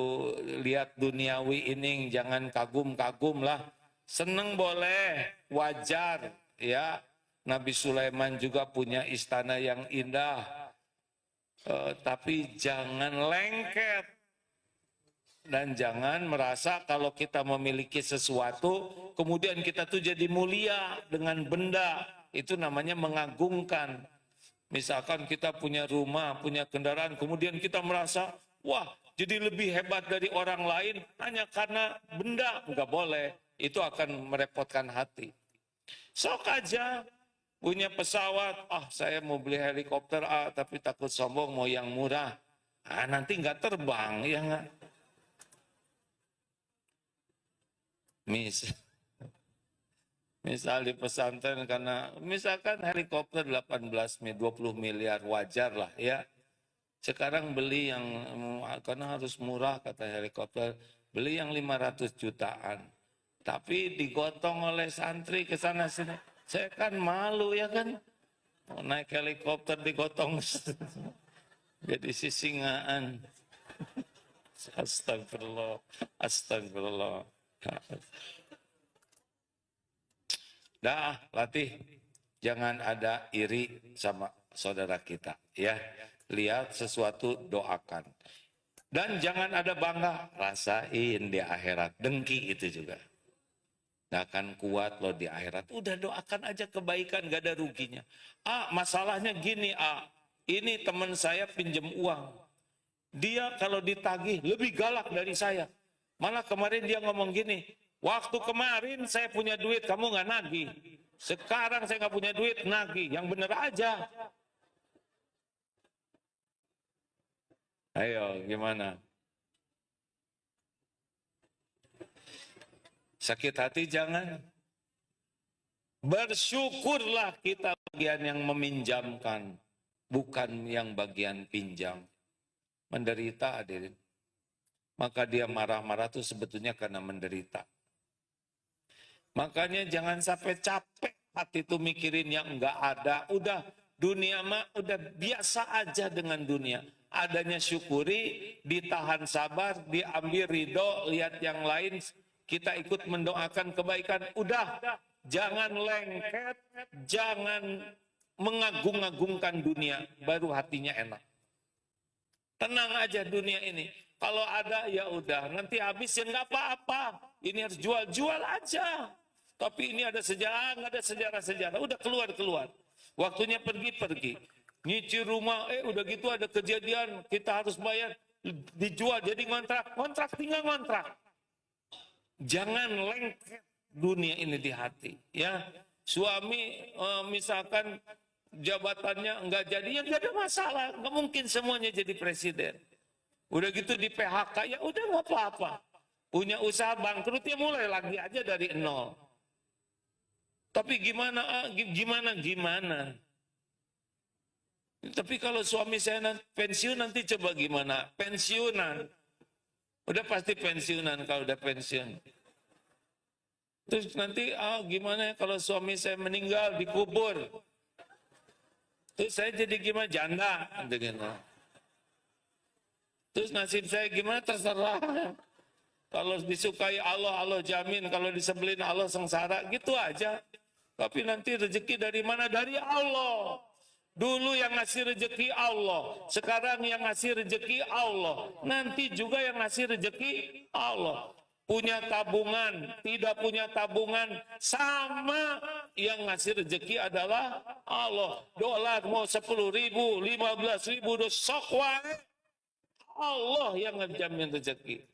Speaker 1: lihat duniawi ini, jangan kagum-kagum lah. Seneng boleh, wajar ya. Nabi Sulaiman juga punya istana yang indah, tapi jangan lengket. Dan jangan merasa kalau kita memiliki sesuatu, kemudian kita tuh jadi mulia dengan benda. Itu namanya mengagungkan. Misalkan kita punya rumah, punya kendaraan, kemudian kita merasa, wah jadi lebih hebat dari orang lain hanya karena benda. Enggak boleh, itu akan merepotkan hati. Sok aja punya pesawat, saya mau beli helikopter, tapi takut sombong mau yang murah. Nanti nggak terbang, ya nggak? Misal di pesantren karena misalkan helikopter 18 20 miliar wajar lah ya. Sekarang beli yang karena harus murah kata helikopter, beli yang 500 jutaan. Tapi digotong oleh santri ke sana sini. Saya kan malu ya kan. Mau naik helikopter digotong. Jadi sisingaan. Astagfirullah. Astagfirullah. Dah, latih. Jangan ada iri sama saudara kita. Ya, lihat sesuatu, doakan. Dan jangan ada bangga, rasain di akhirat. Dengki itu juga. Nggak akan kuat loh di akhirat. Udah doakan aja kebaikan, gak ada ruginya. Masalahnya gini, ini teman saya pinjam uang. Dia kalau ditagih lebih galak dari saya. Malah kemarin dia ngomong gini, waktu kemarin saya punya duit, kamu nggak nagih. Sekarang saya nggak punya duit, nagih. Yang bener aja. Ayo, gimana? Sakit hati jangan. Bersyukurlah kita bagian yang meminjamkan, bukan yang bagian pinjam. Menderita hadirin. Maka dia marah-marah itu sebetulnya karena menderita. Makanya jangan sampai capek hati itu mikirin yang enggak ada. Udah dunia mah udah biasa aja dengan dunia. Adanya syukuri, ditahan sabar, diambil ridho, lihat yang lain, kita ikut mendoakan kebaikan. Udah, jangan lengket, jangan mengagung-agungkan dunia, baru hatinya enak. Tenang aja dunia ini. Kalau ada ya udah, nanti habis ya nggak apa-apa. Ini harus jual aja. Tapi ini ada sejarah, nggak ada sejarah-sejarah. Udah keluar. Waktunya pergi. Nyicil rumah, udah gitu ada kejadian, kita harus bayar, dijual jadi kontrak tinggal kontrak. Jangan lengket dunia ini di hati. Ya, suami misalkan jabatannya nggak jadi, ya nggak ada masalah. Nggak mungkin semuanya jadi presiden. Udah gitu di PHK, ya udah nggak apa-apa. Punya usaha bangkrut, ya mulai lagi aja dari nol. Tapi gimana? Tapi kalau suami saya pensiun nanti coba gimana? Pensiunan. Udah pasti pensiunan kalau udah pensiun. Terus nanti gimana kalau suami saya meninggal dikubur? Terus saya jadi gimana? Janda. Terus nasib saya gimana? Terserah. Kalau disukai Allah, Allah jamin. Kalau disebelin Allah sengsara. Gitu aja. Tapi nanti rezeki dari mana? Dari Allah. Dulu yang ngasih rezeki Allah. Sekarang yang ngasih rezeki Allah. Nanti juga yang ngasih rezeki Allah. Punya tabungan, tidak punya tabungan, sama yang ngasih rezeki adalah Allah. Dolar mau 10.000, 15.000, sok wae. Allah yang ngejamin rezeki.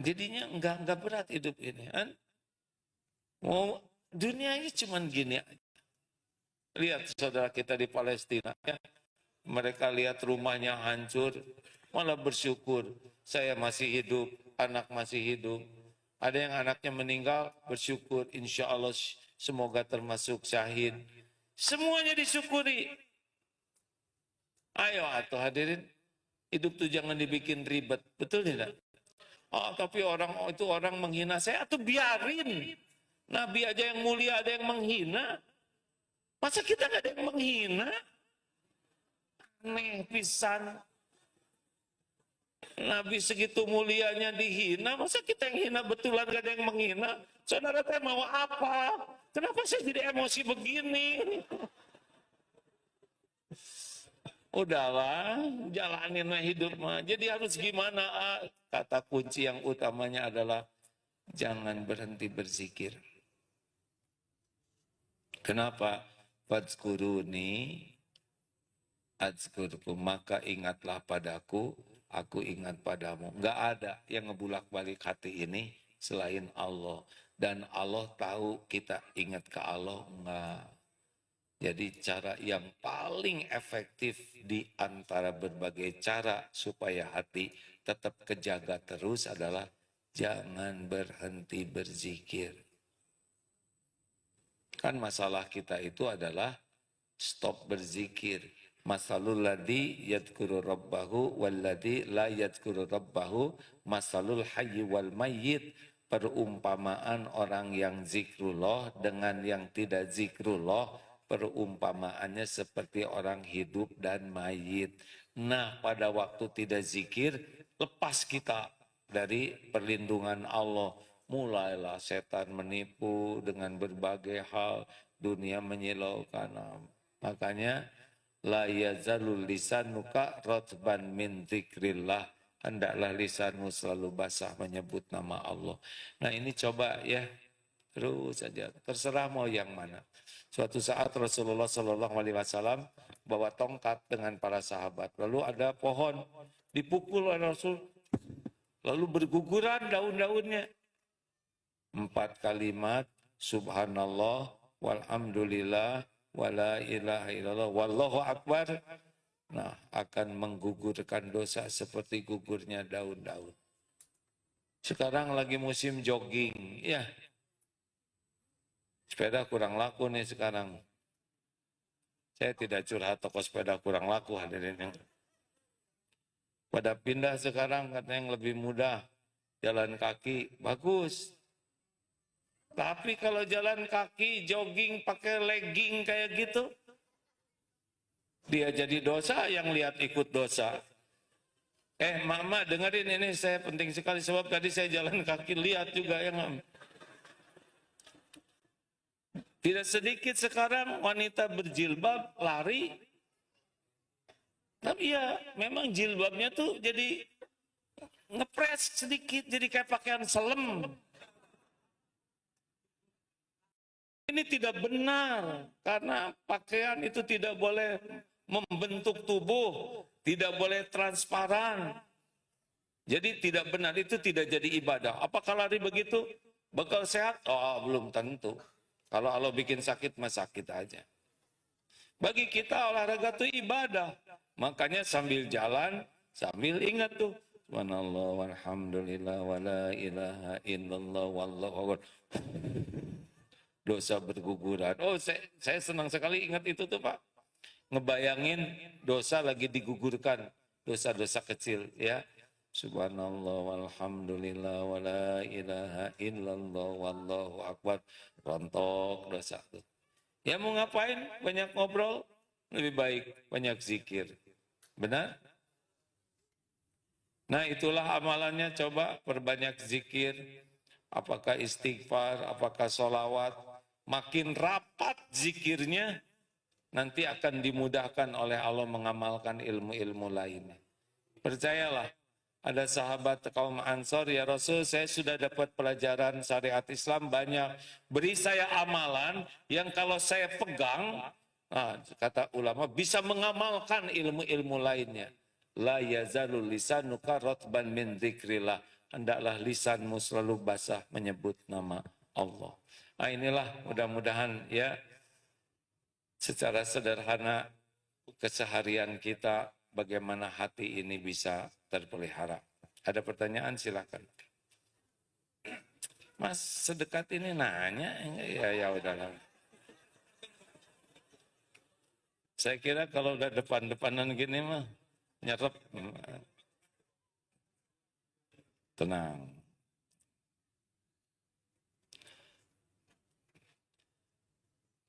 Speaker 1: Jadinya enggak berat hidup ini kan. Mau dunianya cuman gini aja. Lihat saudara kita di Palestina ya. Mereka lihat rumahnya hancur, malah bersyukur saya masih hidup, anak masih hidup. Ada yang anaknya meninggal, bersyukur insya Allah semoga termasuk syahid. Semuanya disyukuri. Ayo atuh hadirin. Hidup tuh jangan dibikin ribet, betul tidak? Tapi orang menghina saya, atau biarin. Nabi aja yang mulia ada yang menghina. Masa kita nggak ada yang menghina? Aneh pisan. Nabi segitu mulianya dihina, masa kita yang hina betulan gak ada yang menghina? Saudara teh mau apa? Kenapa saya jadi emosi begini? Udahlah, jalanin hidup mah. Jadi harus gimana? Kata kunci yang utamanya adalah jangan berhenti berzikir. Kenapa? Fadzkuruni adzkurkum, maka ingatlah padaku, aku ingat padamu. Enggak ada yang ngebulak-balik hati ini selain Allah. Dan Allah tahu kita ingat ke Allah enggak. Jadi cara yang paling efektif di antara berbagai cara supaya hati tetap kejaga terus adalah jangan berhenti berzikir. Kan masalah kita itu adalah stop berzikir. Masalul ladzi yadhkuru rabbahu walladzi la yadhkuru rabbahu masalul hayyi wal mayyit. Perumpamaan orang yang zikrullah dengan yang tidak zikrullah, perumpamaannya seperti orang hidup dan mayit. Nah, pada waktu tidak zikir, lepas kita dari perlindungan Allah. Mulailah setan menipu dengan berbagai hal, dunia menyilaukan. Makanya la yazalul lisanuka rotban min dzikrillah, hendaklah lisanmu selalu basah menyebut nama Allah. Nah, ini coba ya, terus saja, terserah mau yang mana. Suatu saat Rasulullah Shallallahu Alaihi Wasallam bawa tongkat dengan para sahabat, lalu ada pohon dipukul oleh Rasul, lalu berguguran daun-daunnya. 4 kalimat, subhanallah, walhamdulillah, wala ilaha illallah, wallahu akbar. Nah, akan menggugurkan dosa seperti gugurnya daun-daun. Sekarang lagi musim jogging, ya. Sepeda kurang laku nih sekarang. Saya tidak curhat toko sepeda kurang laku, hadirin yang. Pada pindah sekarang katanya yang lebih mudah. Jalan kaki, bagus. Tapi kalau jalan kaki, jogging, pakai legging kayak gitu, dia jadi dosa, yang lihat ikut dosa. Mama dengerin ini, saya penting sekali sebab tadi saya jalan kaki, lihat juga yang. Tidak sedikit sekarang wanita berjilbab lari. Tapi ya memang jilbabnya tuh jadi ngepres sedikit, jadi kayak pakaian selem. Ini tidak benar, karena pakaian itu tidak boleh membentuk tubuh, tidak boleh transparan. Jadi tidak benar, itu tidak jadi ibadah. Apakah lari begitu? Bakal sehat? Oh, belum tentu. Kalau Allah bikin sakit, mah sakit aja. Bagi kita olahraga itu ibadah. Makanya sambil jalan, sambil ingat tuh. Subhanallah, walhamdulillah, wala ilaha illallah, wallahu akbar. Dosa berguguran. Oh, saya senang sekali ingat itu tuh Pak. Ngebayangin dosa lagi digugurkan. Dosa-dosa kecil ya. Subhanallah walhamdulillah wala ilaha illallah wallahu akbar. Rontok dosa tuh. Ya mau ngapain? Banyak ngobrol. Lebih baik banyak zikir. Benar? Nah, itulah amalannya, coba perbanyak zikir. Apakah istighfar, apakah sholawat. Makin rapat zikirnya, nanti akan dimudahkan oleh Allah mengamalkan ilmu-ilmu lainnya. Percayalah, ada sahabat kaum Ansor, ya Rasul, saya sudah dapat pelajaran syariat Islam banyak. Beri saya amalan yang kalau saya pegang, kata ulama, bisa mengamalkan ilmu-ilmu lainnya. La yazalul lisanuka rotban min dzikrillah. Hendaklah lisanmu selalu basah menyebut nama Allah. Nah, inilah mudah-mudahan ya secara sederhana keseharian kita bagaimana hati ini bisa terpelihara. Ada pertanyaan silakan. Mas sedekat ini nanya, ya udahlah. Saya kira kalau udah depan-depanan gini mah nyerep. Tenang.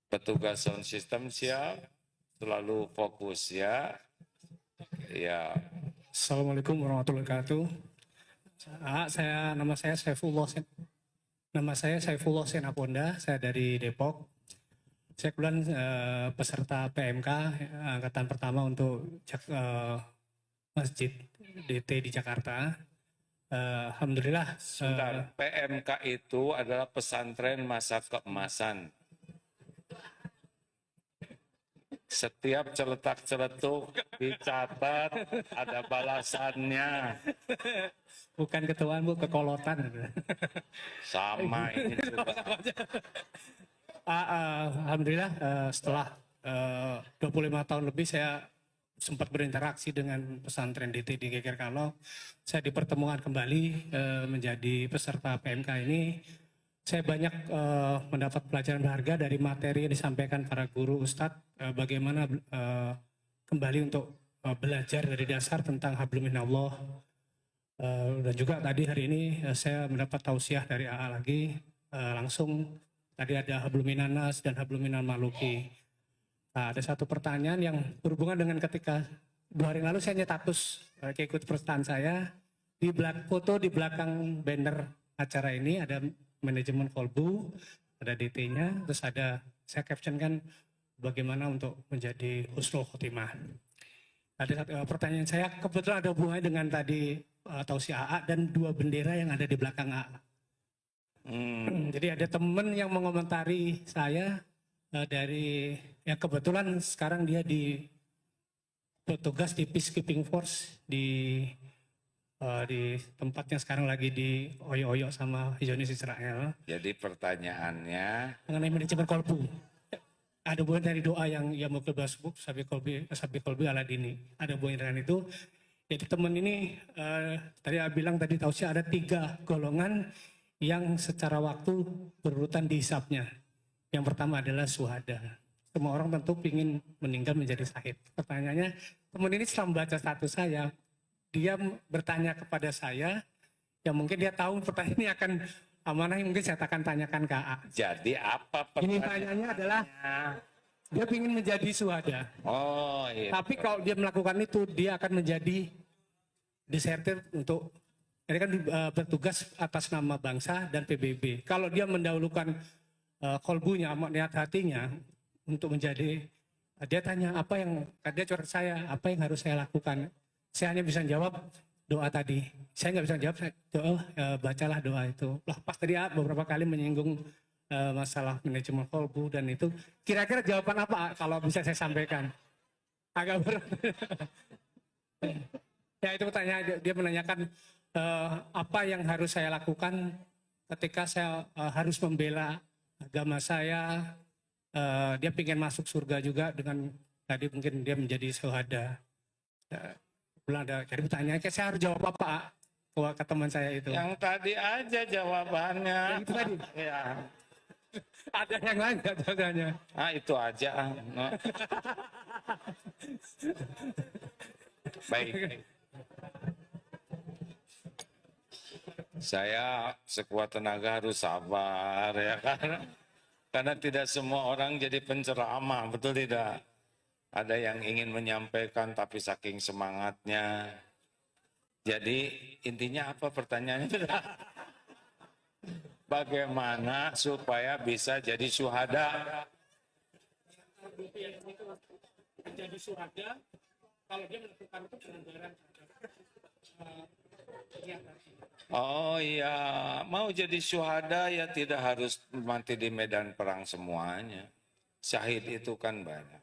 Speaker 1: Petugas sound system siap, selalu fokus ya. Ya,
Speaker 2: Assalamualaikum warahmatullahi wabarakatuh. Nama saya Saifullah Senaponda. Saya dari Depok. Saya kebetulan peserta PMK angkatan pertama untuk Masjid DT di Jakarta. Alhamdulillah.
Speaker 1: sebentar. PMK itu adalah pesantren masa keemasan. Setiap celetak-celetuk dicatat, ada balasannya.
Speaker 2: Bukan ketuaan, Bu, kekolotan.
Speaker 1: Sama ini juga.
Speaker 2: Alhamdulillah setelah 25 tahun lebih saya sempat berinteraksi dengan pesantren DT di Gegerkalo. Saya dipertemukan kembali menjadi peserta PMK ini. Saya banyak mendapat pelajaran berharga dari materi yang disampaikan para guru ustadz, bagaimana kembali untuk belajar dari dasar tentang hablum minallah. Dan juga tadi hari ini saya mendapat tausiah dari AA lagi, langsung tadi ada hablum minanas dan hablum minal maluki. Nah, ada satu pertanyaan yang berhubungan dengan ketika 2 hari lalu saya nyetatus keikut perusahaan saya, di foto di belakang banner acara ini ada manajemen kolbu, ada DT-nya, terus ada saya captionkan bagaimana untuk menjadi husnul khotimah. Ada satu pertanyaan saya, kebetulan ada hubungannya dengan tadi tausiah AA dan 2 bendera yang ada di belakang AA. Jadi ada teman yang mengomentari saya dari yang kebetulan sekarang dia bertugas di Peacekeeping Force di tempatnya sekarang lagi di Oyo-Oyo sama Zionis Israel.
Speaker 1: Jadi pertanyaannya,
Speaker 2: Mengenai manajemen kolbu. Ada hubungan dari doa yang ya mukul basbuk sabi kolbi ala dini. Ada hubungan dengan itu. Jadi teman ini tadi bilang tadi tausiah ada 3 golongan yang secara waktu berurutan dihisapnya. Yang pertama adalah syuhada. Semua orang tentu ingin meninggal menjadi syahid. Pertanyaannya, teman ini setelah membaca status saya, dia bertanya kepada saya, ya mungkin dia tahu pertanyaan ini akan amanah yang mungkin saya akan tanyakan ke AA.
Speaker 1: jadi apa
Speaker 2: Ini
Speaker 1: pertanyaannya?
Speaker 2: pertanyaannya adalah, dia ingin menjadi syuhada.
Speaker 1: Oh iya.
Speaker 2: Tapi kalau dia melakukan itu, dia akan menjadi desertir untuk, ini kan bertugas atas nama bangsa dan PBB. Kalau dia mendahulukan kolbunya, niat hatinya untuk menjadi, dia tanya apa yang, dia curhat saya, apa yang harus saya lakukan. Saya hanya bisa jawab doa tadi. Saya nggak bisa jawab, doa, bacalah doa itu. Lah pas tadi beberapa kali menyinggung masalah manajemen kolbu dan itu. Kira-kira jawaban apa kalau bisa saya sampaikan? Agak berat. Ya itu pertanyaan, dia menanyakan apa yang harus saya lakukan ketika saya harus membela agama saya. Dia ingin masuk surga juga dengan tadi mungkin dia menjadi syuhada. Jadi pertanyaan, saya harus jawab apa ke teman saya itu?
Speaker 1: Yang tadi aja jawabannya.
Speaker 2: Yang itu tadi?
Speaker 1: Ya.
Speaker 2: Ada yang lain nggak jawabannya?
Speaker 1: Ah itu aja. No. Baik. Saya sekuat tenaga harus sabar ya kan. Karena tidak semua orang jadi penceramah, betul tidak? Ada yang ingin menyampaikan tapi saking semangatnya. Jadi intinya apa pertanyaannya? Bagaimana supaya bisa jadi syuhada?
Speaker 2: Jadi syuhada kalau dia melakukan itu pelanggaran.
Speaker 1: Oh iya, mau jadi syuhada ya tidak harus mati di medan perang semuanya. Syahid itu kan banyak.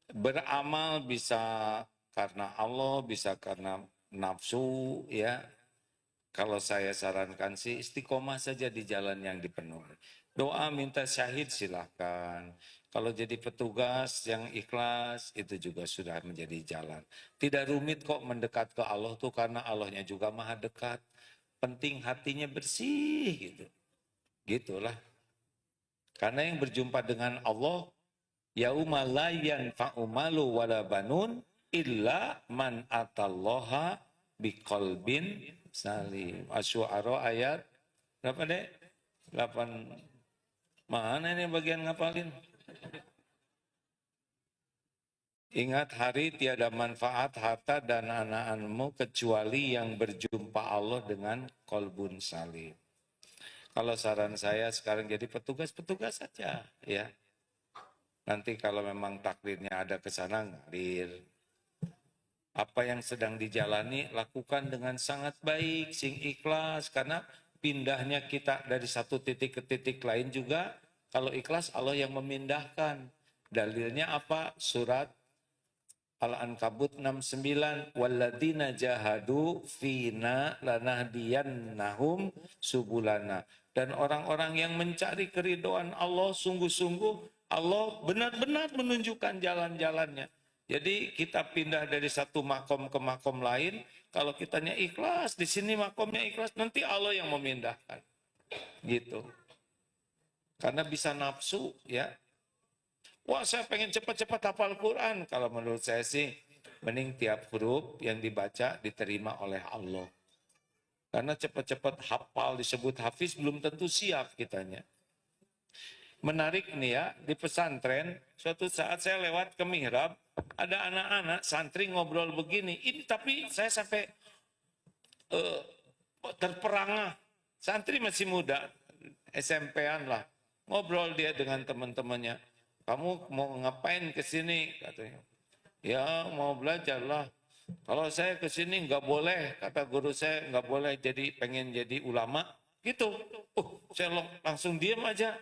Speaker 1: Beramal bisa karena Allah, bisa karena nafsu ya. Kalau saya sarankan sih istiqomah saja di jalan yang dipenuhi. Doa minta syahid silahkan. Kalau jadi petugas yang ikhlas itu juga sudah menjadi jalan. Tidak rumit kok mendekat ke Allah tuh karena Allahnya juga maha dekat. Penting hatinya bersih gitu. Gitulah. Karena yang berjumpa dengan Allah yauma la yanfa'u malu wala banun illa man atallaha biqalbin salim. Asy-Syu'ara ayat berapa deh? 8. Mana ini bagian ngapalin? Ingat hari tiada manfaat harta dan anak-anakmu kecuali yang berjumpa Allah dengan kolbun salim. Kalau saran saya sekarang jadi petugas-petugas saja ya. Nanti kalau memang takdirnya ada ke sana ngalir. Apa yang sedang dijalani lakukan dengan sangat baik, sing ikhlas karena pindahnya kita dari satu titik ke titik lain juga kalau ikhlas Allah yang memindahkan. Dalilnya apa? Surat Al-Ankabut 69, walladzina jahadu fina lanahdiyannahum subulana. Dan orang-orang yang mencari keridhaan Allah sungguh-sungguh, Allah benar-benar menunjukkan jalan-jalannya. Jadi kita pindah dari satu makom ke makom lain, kalau kitanya ikhlas, di sini makomnya ikhlas, nanti Allah yang memindahkan. Gitu. Karena bisa nafsu ya. Wah, saya pengen cepat-cepat hafal Quran. Kalau menurut saya sih, mending tiap huruf yang dibaca diterima oleh Allah. Karena cepat-cepat hafal disebut hafiz belum tentu siap kitanya. Menarik nih ya, di pesantren, suatu saat saya lewat ke mihrab, ada anak-anak santri ngobrol begini. Ini tapi saya sampai terperangah. Santri masih muda, SMP-an lah. Ngobrol dia dengan teman-temannya. Kamu mau ngapain ke sini? Katanya. Ya mau belajar lah. Kalau saya ke sini nggak boleh, kata guru saya nggak boleh jadi pengen jadi ulama. Gitu. Saya langsung diam aja.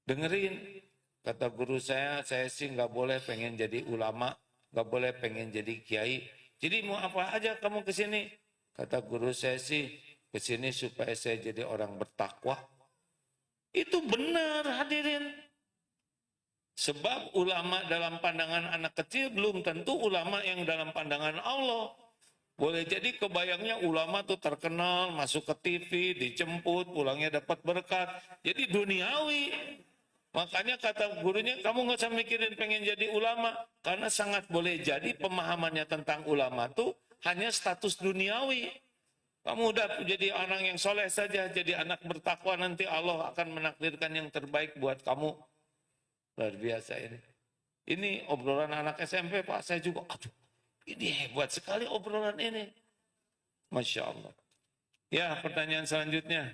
Speaker 1: Dengerin. Kata guru saya sih nggak boleh pengen jadi ulama, nggak boleh pengen jadi kiai. Jadi mau apa aja kamu ke sini? Kata guru saya sih ke sini supaya saya jadi orang bertakwa. Itu benar hadirin. Sebab ulama dalam pandangan anak kecil belum tentu ulama yang dalam pandangan Allah. Boleh jadi kebayangnya ulama tuh terkenal, masuk ke TV, dijemput, pulangnya dapat berkat. Jadi duniawi. Makanya kata gurunya, kamu nggak usah mikirin pengen jadi ulama. Karena sangat boleh jadi pemahamannya tentang ulama tuh hanya status duniawi. Kamu udah jadi orang yang soleh saja, jadi anak bertakwa, nanti Allah akan menakdirkan yang terbaik buat kamu. Luar biasa ini. Ini obrolan anak SMP, Pak. Saya juga, aduh, ini hebat sekali obrolan ini. Masya Allah. Ya, pertanyaan selanjutnya.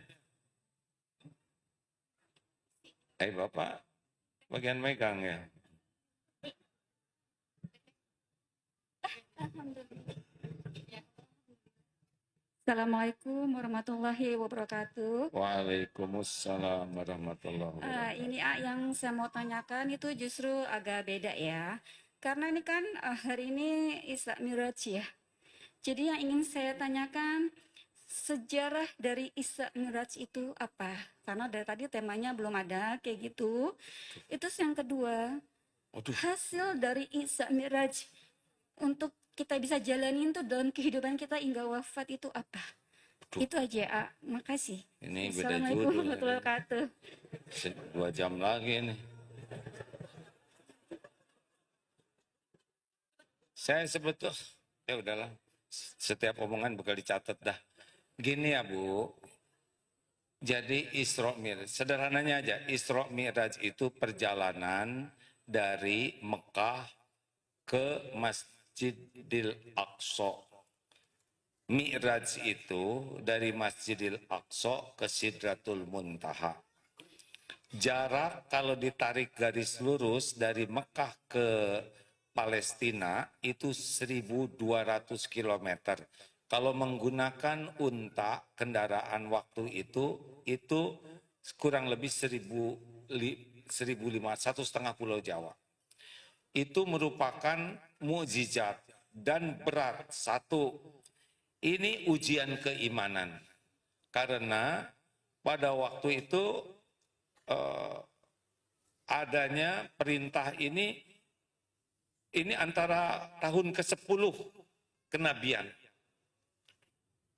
Speaker 1: Bapak, bagian megang ya.
Speaker 3: Assalamualaikum warahmatullahi wabarakatuh.
Speaker 1: Waalaikumsalam warahmatullahi wabarakatuh.
Speaker 3: Ini yang saya mau tanyakan itu justru agak beda ya. Karena ini kan hari ini Isra Miraj ya. Jadi yang ingin saya tanyakan sejarah dari Isra Miraj itu apa? Karena dari tadi temanya belum ada kayak gitu. Itu yang kedua. Hasil dari Isra Miraj untuk kita bisa jalanin tuh dalam kehidupan kita hingga wafat itu apa? Itu aja, makasih.
Speaker 1: Ini beda
Speaker 3: Assalamualaikum
Speaker 1: judul.
Speaker 3: warahmatullahi wabarakatuh.
Speaker 1: 2 jam lagi nih. Saya sebetulnya, ya udahlah, setiap omongan bakal dicatat dah. Gini ya Bu, jadi Isra Mi'raj, sederhananya aja, Isra Mi'raj itu perjalanan dari Mekah ke Masjidil Aqsa. Mi'raj itu dari Masjidil Aqsa ke Sidratul Muntaha. Jarak kalau ditarik garis lurus dari Mekah ke Palestina itu 1.200 km. Kalau menggunakan unta, kendaraan waktu itu kurang lebih 1.500, 1,5 Pulau Jawa. Itu merupakan mukjizat dan berat. Satu, ini ujian keimanan. Karena pada waktu itu adanya perintah ini antara tahun ke-10 kenabian.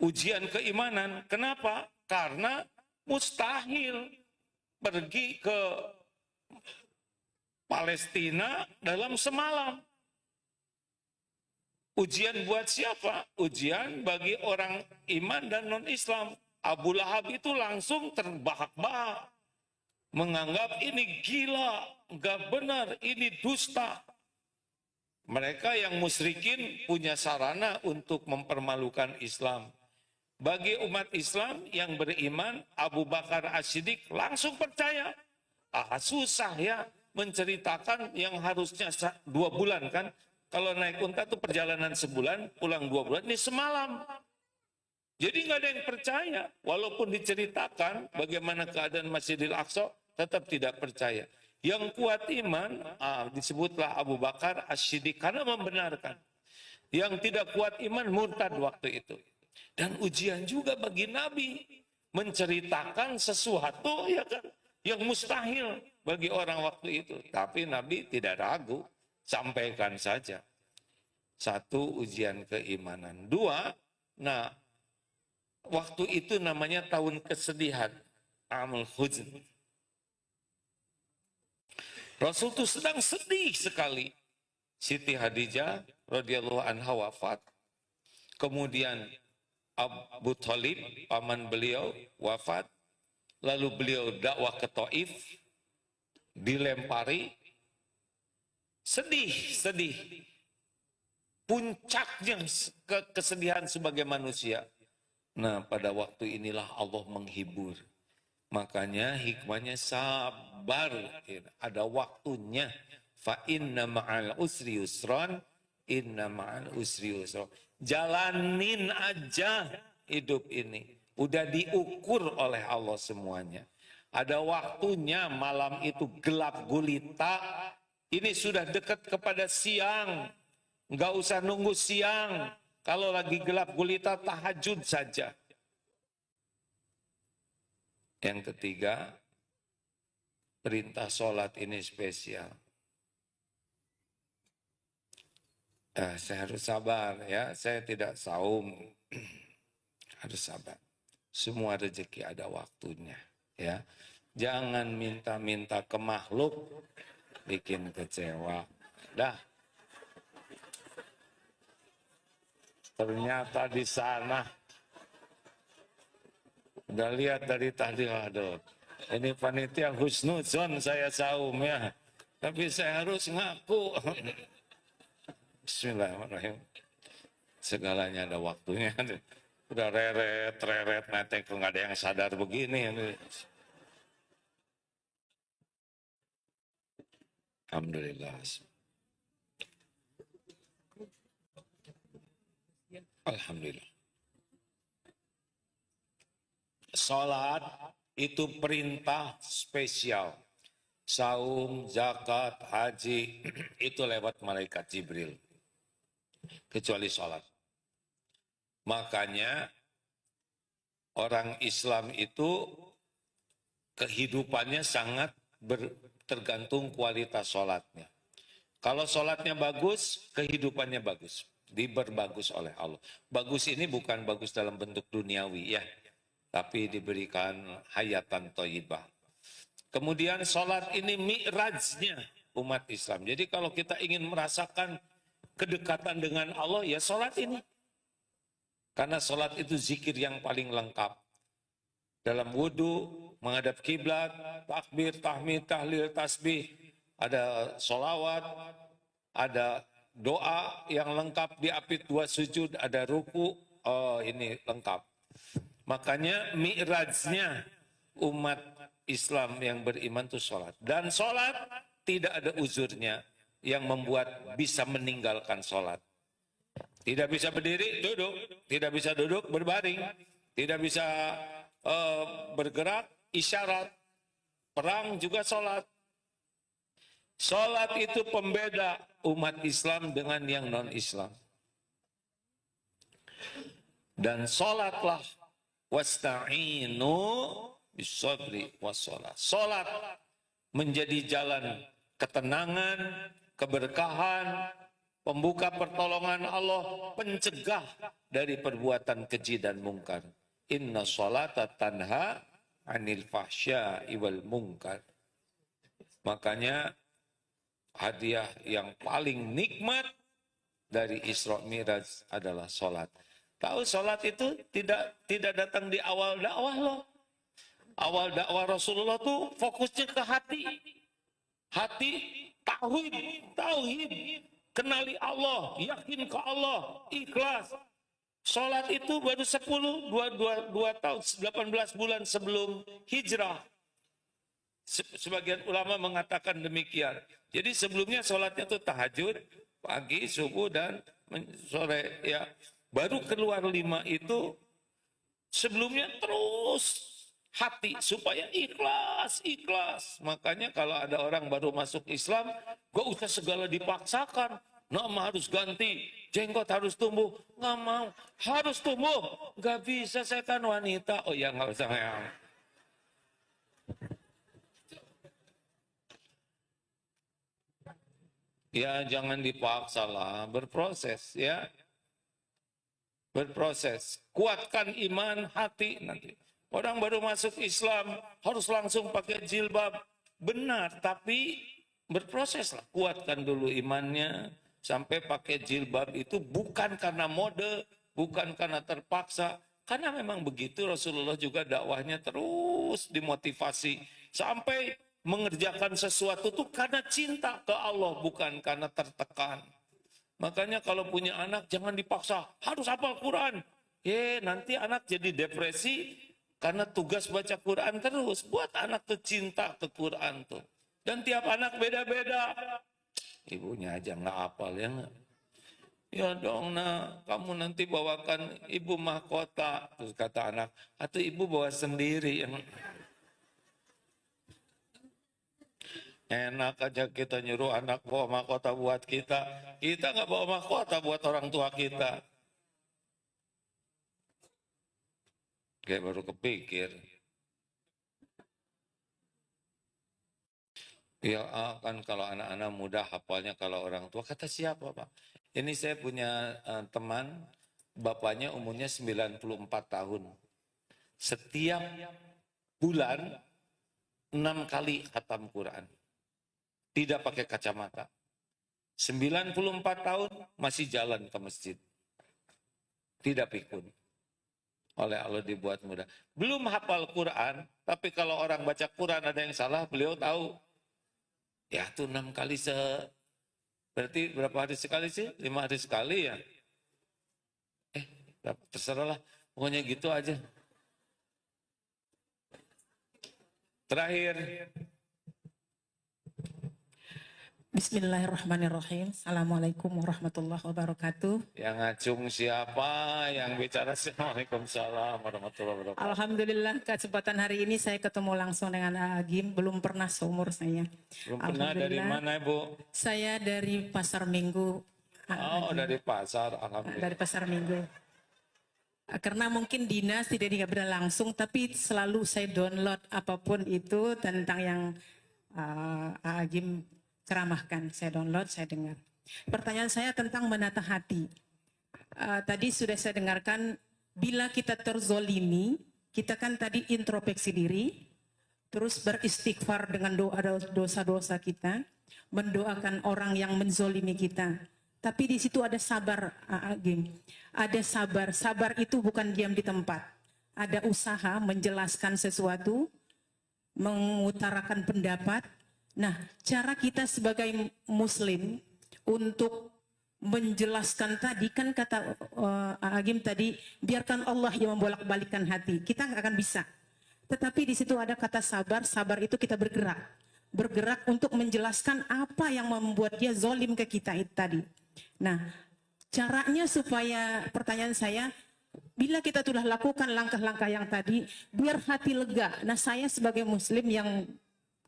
Speaker 1: Ujian keimanan. Kenapa? Karena mustahil pergi ke Palestina dalam semalam. Ujian buat siapa? Ujian bagi orang iman dan non-Islam. Abu Lahab itu langsung terbahak-bahak. Menganggap ini gila, nggak benar, ini dusta. Mereka yang musyrikin punya sarana untuk mempermalukan Islam. Bagi umat Islam yang beriman, Abu Bakar As-Siddiq langsung percaya. Susah ya menceritakan yang harusnya 2 bulan kan. Kalau naik unta itu perjalanan sebulan, pulang 2 bulan, ini semalam. Jadi nggak ada yang percaya. Walaupun diceritakan bagaimana keadaan Masjidil Aqsa, tetap tidak percaya. Yang kuat iman, disebutlah Abu Bakar As-Siddiq karena membenarkan. Yang tidak kuat iman murtad waktu itu. Dan ujian juga bagi Nabi menceritakan sesuatu ya kan, yang mustahil bagi orang waktu itu. Tapi Nabi tidak ragu, sampaikan saja. 1, ujian keimanan. 2, waktu itu namanya tahun kesedihan, Amul Huzn. Rasul itu sedang sedih sekali. Siti Khadijah radhiyallahu anha wafat. Kemudian Abu Thalib, paman beliau, wafat. Lalu beliau dakwah ke Taif, dilempari. Sedih. Puncaknya kesedihan sebagai manusia. Nah, pada waktu inilah Allah menghibur. Makanya hikmahnya sabar. Ada waktunya. Fa inna ma'al usri yusran, inna ma'al usri yusran. Jalanin aja hidup ini. Udah diukur oleh Allah semuanya. Ada waktunya, malam itu gelap gulita. Ini sudah dekat kepada siang. Nggak usah nunggu siang. Kalau lagi gelap gulita, tahajud saja. Yang ketiga, perintah sholat ini spesial. Saya harus sabar ya, saya tidak saum. Harus sabar. Semua rezeki ada waktunya ya. Jangan minta-minta ke makhluk, bikin kecewa. Dah. Ternyata di sana udah lihat dari tadi, aduh, ini panitia husnuzon saya saum ya, tapi saya harus ngaku. Bismillahirrahmanirrahim. Segalanya ada waktunya. Udah reret, nanti kok nggak ada yang sadar begini. Alhamdulillah. Alhamdulillah. Salat itu perintah spesial. Saum, zakat, haji, itu lewat malaikat Jibril. Kecuali salat. Makanya orang Islam itu kehidupannya sangat tergantung kualitas salatnya. Kalau salatnya bagus, kehidupannya bagus. Diberbagus oleh Allah. Bagus ini bukan bagus dalam bentuk duniawi ya, tapi diberikan hayatan thayyibah. Kemudian salat ini mi'rajnya umat Islam. Jadi kalau kita ingin merasakan kedekatan dengan Allah, ya salat ini. Karena salat itu zikir yang paling lengkap. Dalam wudhu, menghadap kiblat, takbir, tahmid, tahlil, tasbih, ada sholawat, ada doa yang lengkap, diapit 2 sujud, ada ruku, ini lengkap. Makanya mi'rajnya umat Islam yang beriman itu sholat. Dan sholat tidak ada uzurnya yang membuat bisa meninggalkan sholat. Tidak bisa berdiri, duduk. Tidak bisa duduk, berbaring. Tidak bisa bergerak, isyarat. Perang juga sholat. Sholat itu pembeda umat Islam dengan yang non-Islam. Dan sholatlah wasta'inu bisabri wassalah. Sholat menjadi jalan ketenangan, keberkahan, pembuka pertolongan Allah, pencegah dari perbuatan keji dan mungkar. Inna sholata tanha anil fahsya'i wal munkar. Makanya hadiah yang paling nikmat dari Isra Mi'raj adalah sholat. Tahu sholat itu tidak datang di awal dakwah loh. Awal dakwah Rasulullah tuh fokusnya ke hati. Hati tauhid. kenali Allah, yakin ke Allah, ikhlas. Sholat itu baru 2 tahun, 18 bulan sebelum hijrah. Sebagian ulama mengatakan demikian. Jadi sebelumnya sholatnya itu tahajud, pagi, subuh, dan sore. Ya, baru keluar 5 itu, sebelumnya terus hati supaya ikhlas. Makanya kalau ada orang baru masuk Islam, gak usah segala dipaksakan. Nama harus ganti, jenggot harus tumbuh. Nggak mau, harus tumbuh. Nggak bisa, saya kan wanita. Oh ya, nggak usah ya. Ya jangan dipaksa lah, berproses ya. Berproses, kuatkan iman hati nanti. Orang baru masuk Islam harus langsung pakai jilbab. Benar, tapi berproses lah. Kuatkan dulu imannya. Sampai pakai jilbab itu bukan karena mode, bukan karena terpaksa. Karena memang begitu Rasulullah juga dakwahnya terus dimotivasi. Sampai mengerjakan sesuatu itu karena cinta ke Allah, bukan karena tertekan. Makanya kalau punya anak jangan dipaksa, harus hafal Quran. Nanti anak jadi depresi karena tugas baca Quran terus. Buat anak tuh cinta ke Quran tuh. Dan tiap anak beda-beda. Ibunya aja nggak hafal ya nggak? Ya dong nak, kamu nanti bawakan ibu mahkota. Terus kata anak, atau ibu bawa sendiri. Enak aja kita nyuruh anak bawa mahkota buat kita. Kita nggak bawa mahkota buat orang tua kita. Kayak baru kepikir. Ya kan kalau anak-anak muda hafalnya kalau orang tua. Kata siapa Pak? Ini saya punya teman, bapaknya umurnya 94 tahun. Setiap bulan 6 kali khatam Quran. Tidak pakai kacamata. 94 tahun masih jalan ke masjid. Tidak pikun. Oleh Allah dibuat mudah. Belum hafal Quran, tapi kalau orang baca Quran ada yang salah, beliau tahu. Ya tuh 6 kali berarti berapa hari sekali sih? 5 hari sekali ya? Terserah lah, pokoknya gitu aja. Terakhir.
Speaker 4: Bismillahirrahmanirrahim. Assalamualaikum warahmatullahi wabarakatuh.
Speaker 1: Yang ngacung siapa? Yang bicara Waalaikumsalam warahmatullahi wabarakatuh.
Speaker 4: Alhamdulillah kesempatan hari ini saya ketemu langsung dengan Agim. Belum pernah seumur saya.
Speaker 1: Belum pernah. Dari mana Ibu?
Speaker 4: Saya dari Pasar Minggu.
Speaker 1: Oh, dari pasar. Alhamdulillah.
Speaker 4: Dari Pasar Minggu. Karena mungkin dinas tidak pernah langsung, tapi selalu saya download apapun itu tentang yang Agim ceramahkan. Saya download, saya dengar. Pertanyaan saya tentang menata hati. Tadi sudah saya dengarkan, bila kita terzolimi, kita kan tadi introspeksi diri, terus beristighfar dengan dosa-dosa kita, mendoakan orang yang menzolimi kita. Tapi di situ ada sabar, Agim. Ada sabar. Sabar itu bukan diam di tempat. Ada usaha menjelaskan sesuatu, mengutarakan pendapat. Nah, cara kita sebagai muslim untuk menjelaskan tadi, kan kata Agim tadi, biarkan Allah yang membolak-balikan hati. Kita nggak akan bisa. Tetapi di situ ada kata sabar. Sabar itu kita bergerak. Bergerak untuk menjelaskan apa yang membuat dia zolim ke kita itu tadi. Nah, caranya supaya, pertanyaan saya, bila kita sudah lakukan langkah-langkah yang tadi, biar hati lega. Nah, saya sebagai muslim yang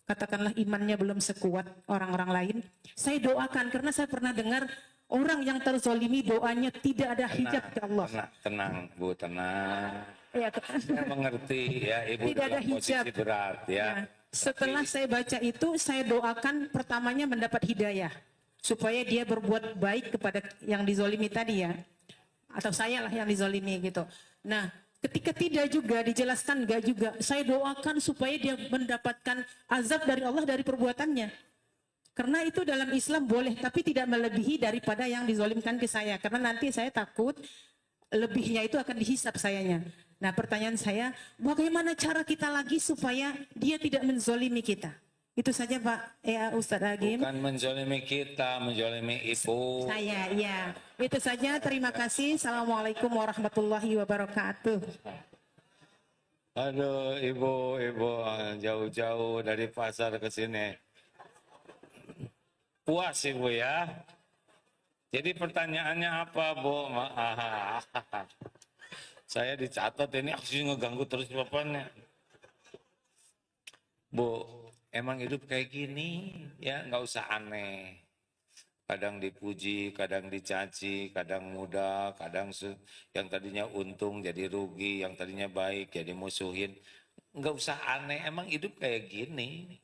Speaker 4: katakanlah imannya belum sekuat orang-orang lain, saya doakan, karena saya pernah dengar orang yang terzolimi doanya tidak ada hijab ke Allah.
Speaker 1: Tenang Bu, tenang.
Speaker 4: Ya,
Speaker 1: saya mengerti ya, Ibu
Speaker 4: tidak ada hijab.
Speaker 1: posisi berat ya.
Speaker 4: Nah, setelah saya baca itu, saya doakan pertamanya mendapat hidayah, supaya dia berbuat baik kepada yang dizolimi tadi ya, atau saya lah yang dizolimi gitu. Nah, ketika tidak juga dijelaskan, enggak juga, saya doakan supaya dia mendapatkan azab dari Allah dari perbuatannya. Karena itu dalam Islam boleh, tapi tidak melebihi daripada yang dizolimkan ke saya. Karena nanti saya takut lebihnya itu akan dihisap sayanya. Nah, pertanyaan saya, bagaimana cara kita lagi supaya dia tidak menzolimi kita? Itu saja Pak, ya Ustadz Agim.
Speaker 1: Bukan menzolimi kita, menzolimi ibu.
Speaker 4: Saya, ya. Itu saja, terima kasih. Assalamualaikum warahmatullahi wabarakatuh.
Speaker 1: Aduh, ibu jauh-jauh dari pasar ke sini. Puas ibu ya. Jadi pertanyaannya apa, Bu? Saya dicatat ini aksi ngeganggu terus bapaknya. Bu, emang hidup kayak gini ya, nggak usah aneh. Kadang dipuji, kadang dicaci, kadang mudah, kadang yang tadinya untung jadi rugi, yang tadinya baik jadi musuhin. Nggak usah aneh, emang hidup kayak gini.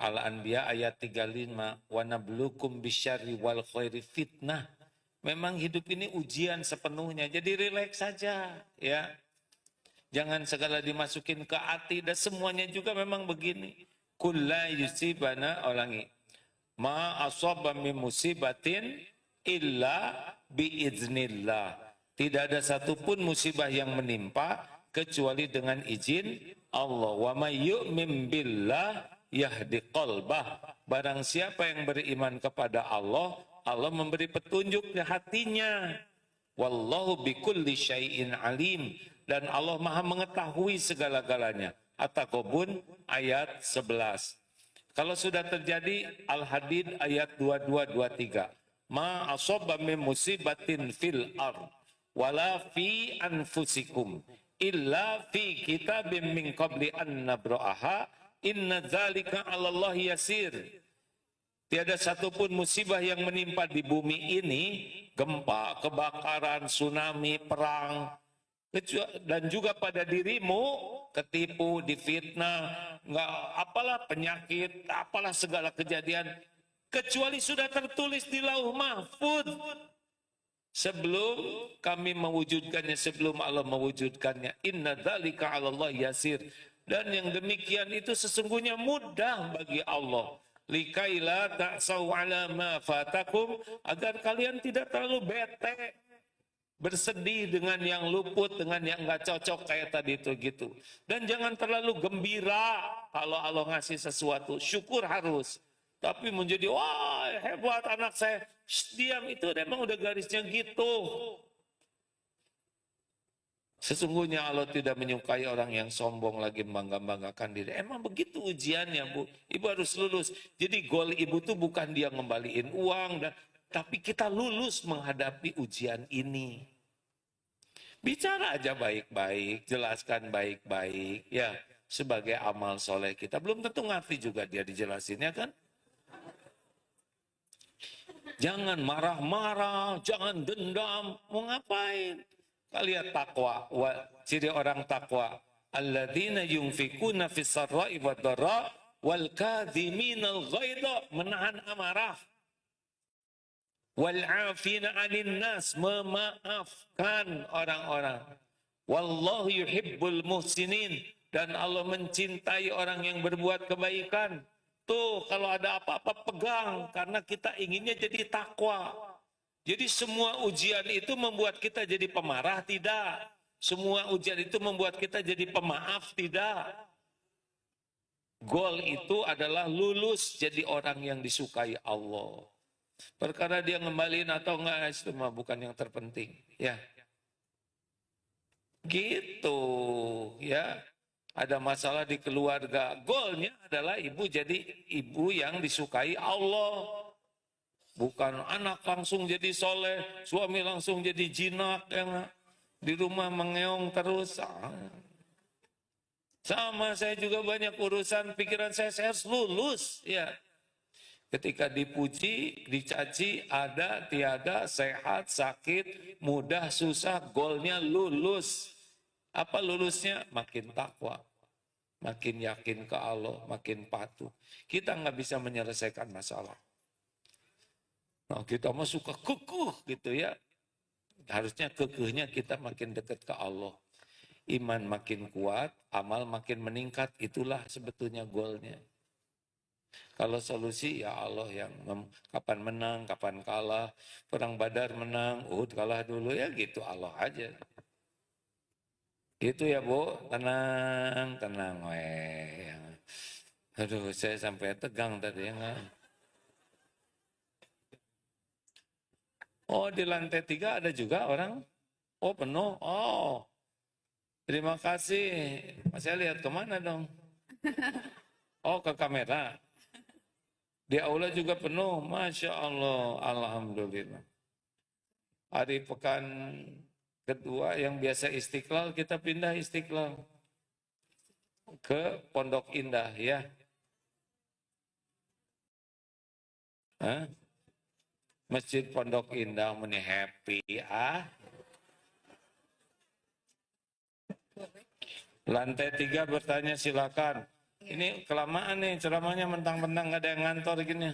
Speaker 1: Al-Anbiya ayat 35, wa nablukum bisyarri wal khairi fitnah. Memang hidup ini ujian sepenuhnya, jadi rileks saja ya. Jangan segala dimasukin ke hati, dan semuanya juga memang begini. Kulla yusibana, ulangi. Ma asaba min musibatin illa biiznillah. Tidak ada satupun musibah yang menimpa kecuali dengan izin Allah. Wa may yu'min billah yahdi qalbah. Barang siapa yang beriman kepada Allah, Allah memberi petunjuk di hatinya. Wallahu bikulli syai'in alim. Dan Allah maha mengetahui segala-galanya. At-Taghabun ayat 11. Kalau sudah terjadi, Al-Hadid ayat 22-23. Ma asaba min musibatin fil ard wala fi anfusikum illa fi kitabim min qabli an nabra'aha inna dzalika 'alallahi yasir. Tiada satupun musibah yang menimpa di bumi ini, gempa, kebakaran, tsunami, perang, dan juga pada dirimu, ketipu, difitnah, nggak apalah penyakit, apalah segala kejadian, kecuali sudah tertulis di Lauh Mahfuz. Sebelum kami mewujudkannya, sebelum Allah mewujudkannya, inna dzalika 'alallahi yasir. Dan yang demikian itu sesungguhnya mudah bagi Allah. Likaila ta'sau 'ala ma fatakum, agar kalian tidak terlalu bete, bersedih dengan yang luput, dengan yang nggak cocok kayak tadi itu gitu. Dan jangan terlalu gembira kalau Allah ngasih sesuatu, syukur harus. Tapi menjadi wah hebat anak saya, shh, diam, itu memang udah garisnya gitu. Sesungguhnya Allah tidak menyukai orang yang sombong lagi membangga-banggakan diri. Emang begitu ujiannya, Bu. Ibu harus lulus. Jadi goal ibu tuh bukan dia ngembaliin uang, tapi kita lulus menghadapi ujian ini. Bicara aja baik-baik, jelaskan baik-baik, ya, sebagai amal soleh kita. Belum tentu ngerti juga dia dijelasinnya kan. Jangan marah-marah, jangan dendam, mau ngapain? Lihat takwa, ciri orang takwa. Alladzina yunfikuna fis sarra'i wad dharra wal kadhiminal ghaidha, menahan amarah. Wal 'afina 'anil nas, memaafkan orang-orang. Wallahu yuhibbul muhsinin, dan Allah mencintai orang yang berbuat kebaikan. Tuh, kalau ada apa-apa pegang, karena kita inginnya jadi takwa. Jadi semua ujian itu membuat kita jadi pemarah? Tidak. Semua ujian itu membuat kita jadi pemaaf? Tidak. Goal itu adalah lulus jadi orang yang disukai Allah. Perkara dia ngembaliin atau enggak, itu mah bukan yang terpenting. Ya, gitu ya. Ada masalah di keluarga, goalnya adalah ibu jadi ibu yang disukai Allah. Bukan anak langsung jadi soleh, suami langsung jadi jinak, yang di rumah mengeong terus. Sama saya juga banyak urusan, pikiran saya harus lulus. Ya, ketika dipuji, dicaci, ada, tiada, sehat, sakit, mudah, susah, goalnya lulus. Apa lulusnya? Makin takwa, makin yakin ke Allah, makin patuh. Kita nggak bisa menyelesaikan masalah. Nah, kita mah suka kekuh gitu ya. Harusnya kekuhnya kita makin dekat ke Allah. Iman makin kuat, amal makin meningkat. Itulah sebetulnya goalnya. Kalau solusi ya Allah yang kapan menang, kapan kalah. Perang Badar menang, Uhud kalah dulu, ya gitu Allah aja. Gitu ya Bu, tenang, tenang. Aduh, saya sampai tegang tadi ya. Oh, di lantai 3 ada juga orang? Oh, penuh. Oh, terima kasih. Saya lihat kemana dong? Oh, ke kamera. Di aula juga penuh. Masya Allah. Alhamdulillah. Hari pekan kedua yang biasa Istiqlal, kita pindah Istiqlal ke Pondok Indah ya. Hah? Masjid Pondok Indah meni happy ah. Lantai 3 bertanya silakan. Ini kelamaan nih ceramahnya mentang-mentang nggak ada yang ngantor gini.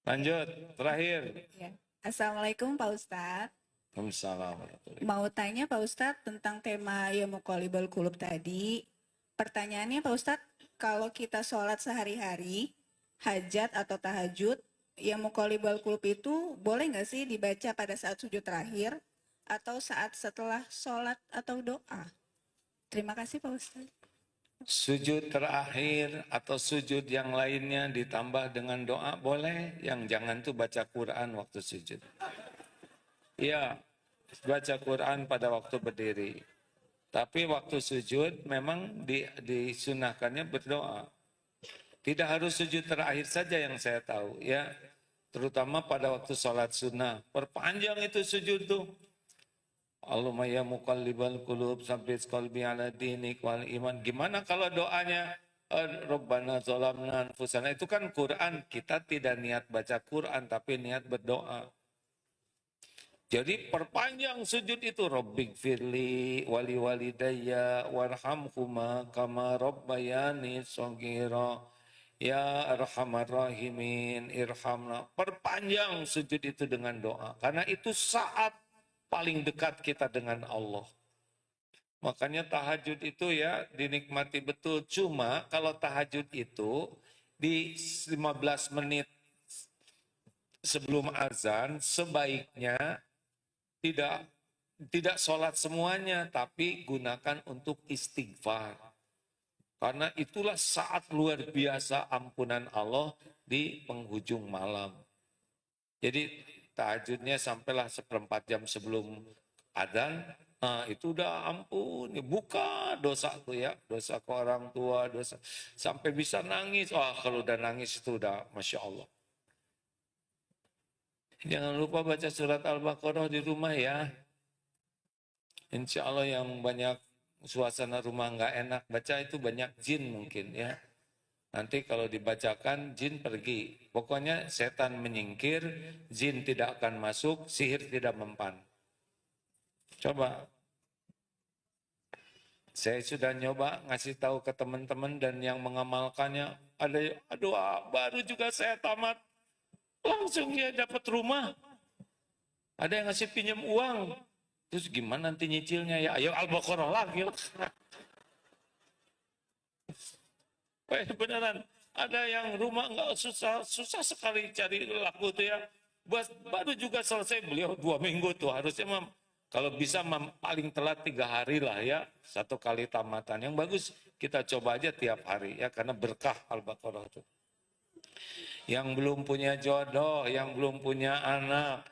Speaker 1: Lanjut, terakhir.
Speaker 5: Ya. Assalamualaikum Pak Ustadz.
Speaker 1: Waalaikumsalam.
Speaker 5: Mau tanya Pak Ustadz tentang tema ya Muqallibal Qulub tadi. Pertanyaannya Pak Ustadz, kalau kita sholat sehari-hari, hajat atau tahajud, ya Muqallibal Qulub itu boleh nggak sih dibaca pada saat sujud terakhir atau saat setelah sholat atau doa? Terima kasih Pak Ustadz.
Speaker 1: Sujud terakhir atau sujud yang lainnya ditambah dengan doa boleh. Yang jangan tuh baca Quran waktu sujud. Iya, baca Quran pada waktu berdiri. Tapi waktu sujud memang disunahkannya berdoa. Tidak harus sujud terakhir saja yang saya tahu ya. Terutama pada waktu sholat sunnah. Perpanjang itu sujud tuh. Allahumma ya muqallibal qulub tsabbit qalbi ala dinik wal iman. Gimana kalau doanya Rabbana zalamna anfusana, itu kan Quran. Kita tidak niat baca Quran tapi niat berdoa. Jadi perpanjang sujud itu Rabbik firli wali walidayya warhamhuma kama rabbayani shaghira ya arhamar rahimin irhamna. Perpanjang sujud itu dengan doa karena itu saat paling dekat kita dengan Allah. Makanya tahajud itu ya dinikmati betul. Cuma kalau tahajud itu di 15 menit sebelum azan sebaiknya tidak sholat semuanya, tapi gunakan untuk istighfar. Karena itulah saat luar biasa ampunan Allah di penghujung malam. Jadi tahajudnya sampailah 1/4 jam sebelum adzan, nah itu udah ampun, buka dosa tuh ya, dosa ke orang tua, dosa sampai bisa nangis. Wah kalau udah nangis itu udah Masya Allah. Jangan lupa baca surat Al-Baqarah di rumah ya. Insya Allah yang banyak suasana rumah nggak enak, baca itu banyak jin mungkin ya. Nanti kalau dibacakan jin pergi. Pokoknya setan menyingkir, jin tidak akan masuk, sihir tidak mempan. Coba. Saya sudah nyoba ngasih tahu ke teman-teman dan yang mengamalkannya. Ada, aduh baru juga saya tamat. Langsung dia dapat rumah. Ada yang ngasih pinjam uang. Terus gimana nanti nyicilnya ya? Ayo Al-Baqarah lagi. Beneran, ada yang rumah nggak susah sekali cari laku tuh ya. Baru juga selesai beliau 2 minggu tuh, harusnya kalau bisa paling telat 3 hari lah ya, 1 kali tamatan. Yang bagus kita coba aja tiap hari ya, karena berkah Al-Baqarah tuh. Yang belum punya jodoh, yang belum punya anak,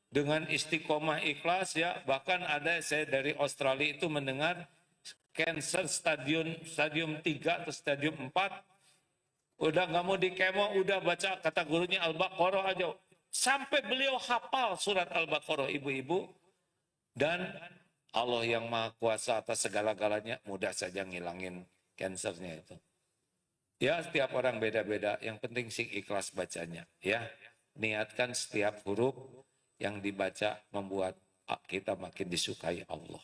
Speaker 1: dengan istiqomah ikhlas ya, bahkan ada saya dari Australia itu mendengar cancer stadium 3 atau stadium 4, udah nggak mau di kemo, udah baca kata gurunya Al-Baqarah aja. Sampai beliau hafal surat Al-Baqarah ibu-ibu. Dan Allah yang maha kuasa atas segala-galanya mudah saja ngilangin cancernya itu. Ya setiap orang beda-beda, yang penting sih ikhlas bacanya. Ya, niatkan setiap huruf yang dibaca membuat kita makin disukai Allah.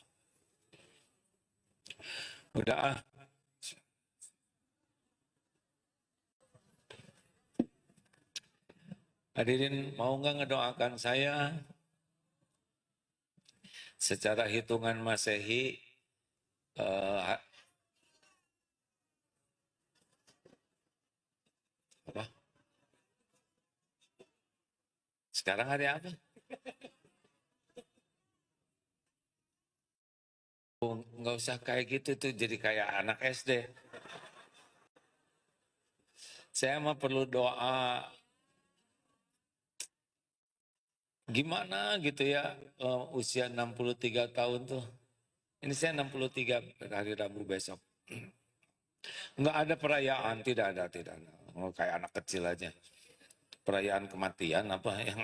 Speaker 1: Udah Hadirin mau nggak ngedoakan saya? Secara hitungan Masehi apa? Sekarang hari apa? Oh, nggak usah kayak gitu tuh, jadi kayak anak SD. Saya mah perlu doa. Gimana gitu ya, usia 63 tahun tuh. Ini saya 63 hari Rabu besok. Enggak ada perayaan, tidak ada. Oh, kayak anak kecil aja. Perayaan kematian apa yang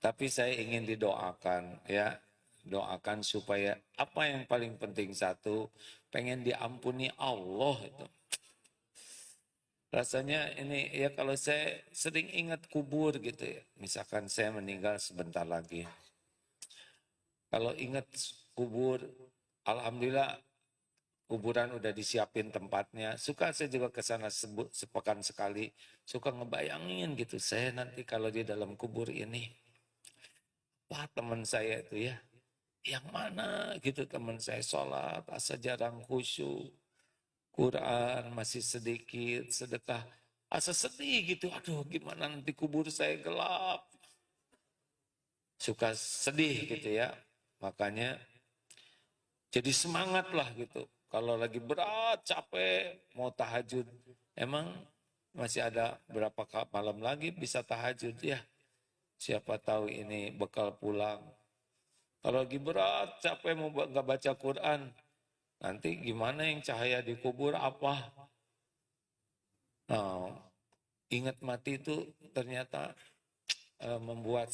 Speaker 1: tapi saya ingin didoakan ya. Doakan supaya apa yang paling penting satu, pengen diampuni Allah itu. Rasanya ini ya kalau saya sering ingat kubur gitu ya. Misalkan saya meninggal sebentar lagi. Kalau ingat kubur, alhamdulillah kuburan udah disiapin tempatnya. Suka saya juga ke sana sepekan sekali. Suka ngebayangin gitu. Saya nanti kalau di dalam kubur ini. Wah teman saya itu ya. Yang mana gitu teman saya sholat, asa jarang khusyuk. Quran masih sedikit, sedekah. Asa sedih gitu. Aduh gimana nanti kubur saya gelap. Suka sedih gitu ya. Makanya jadi semangat lah gitu. Kalau lagi berat, capek, mau tahajud. Emang masih ada berapa malam lagi bisa tahajud ya. Siapa tahu ini bekal pulang. Kalau lagi berat, capek mau nggak baca Quran. Nanti gimana yang cahaya di kubur apa? Nah, ingat mati itu ternyata membuat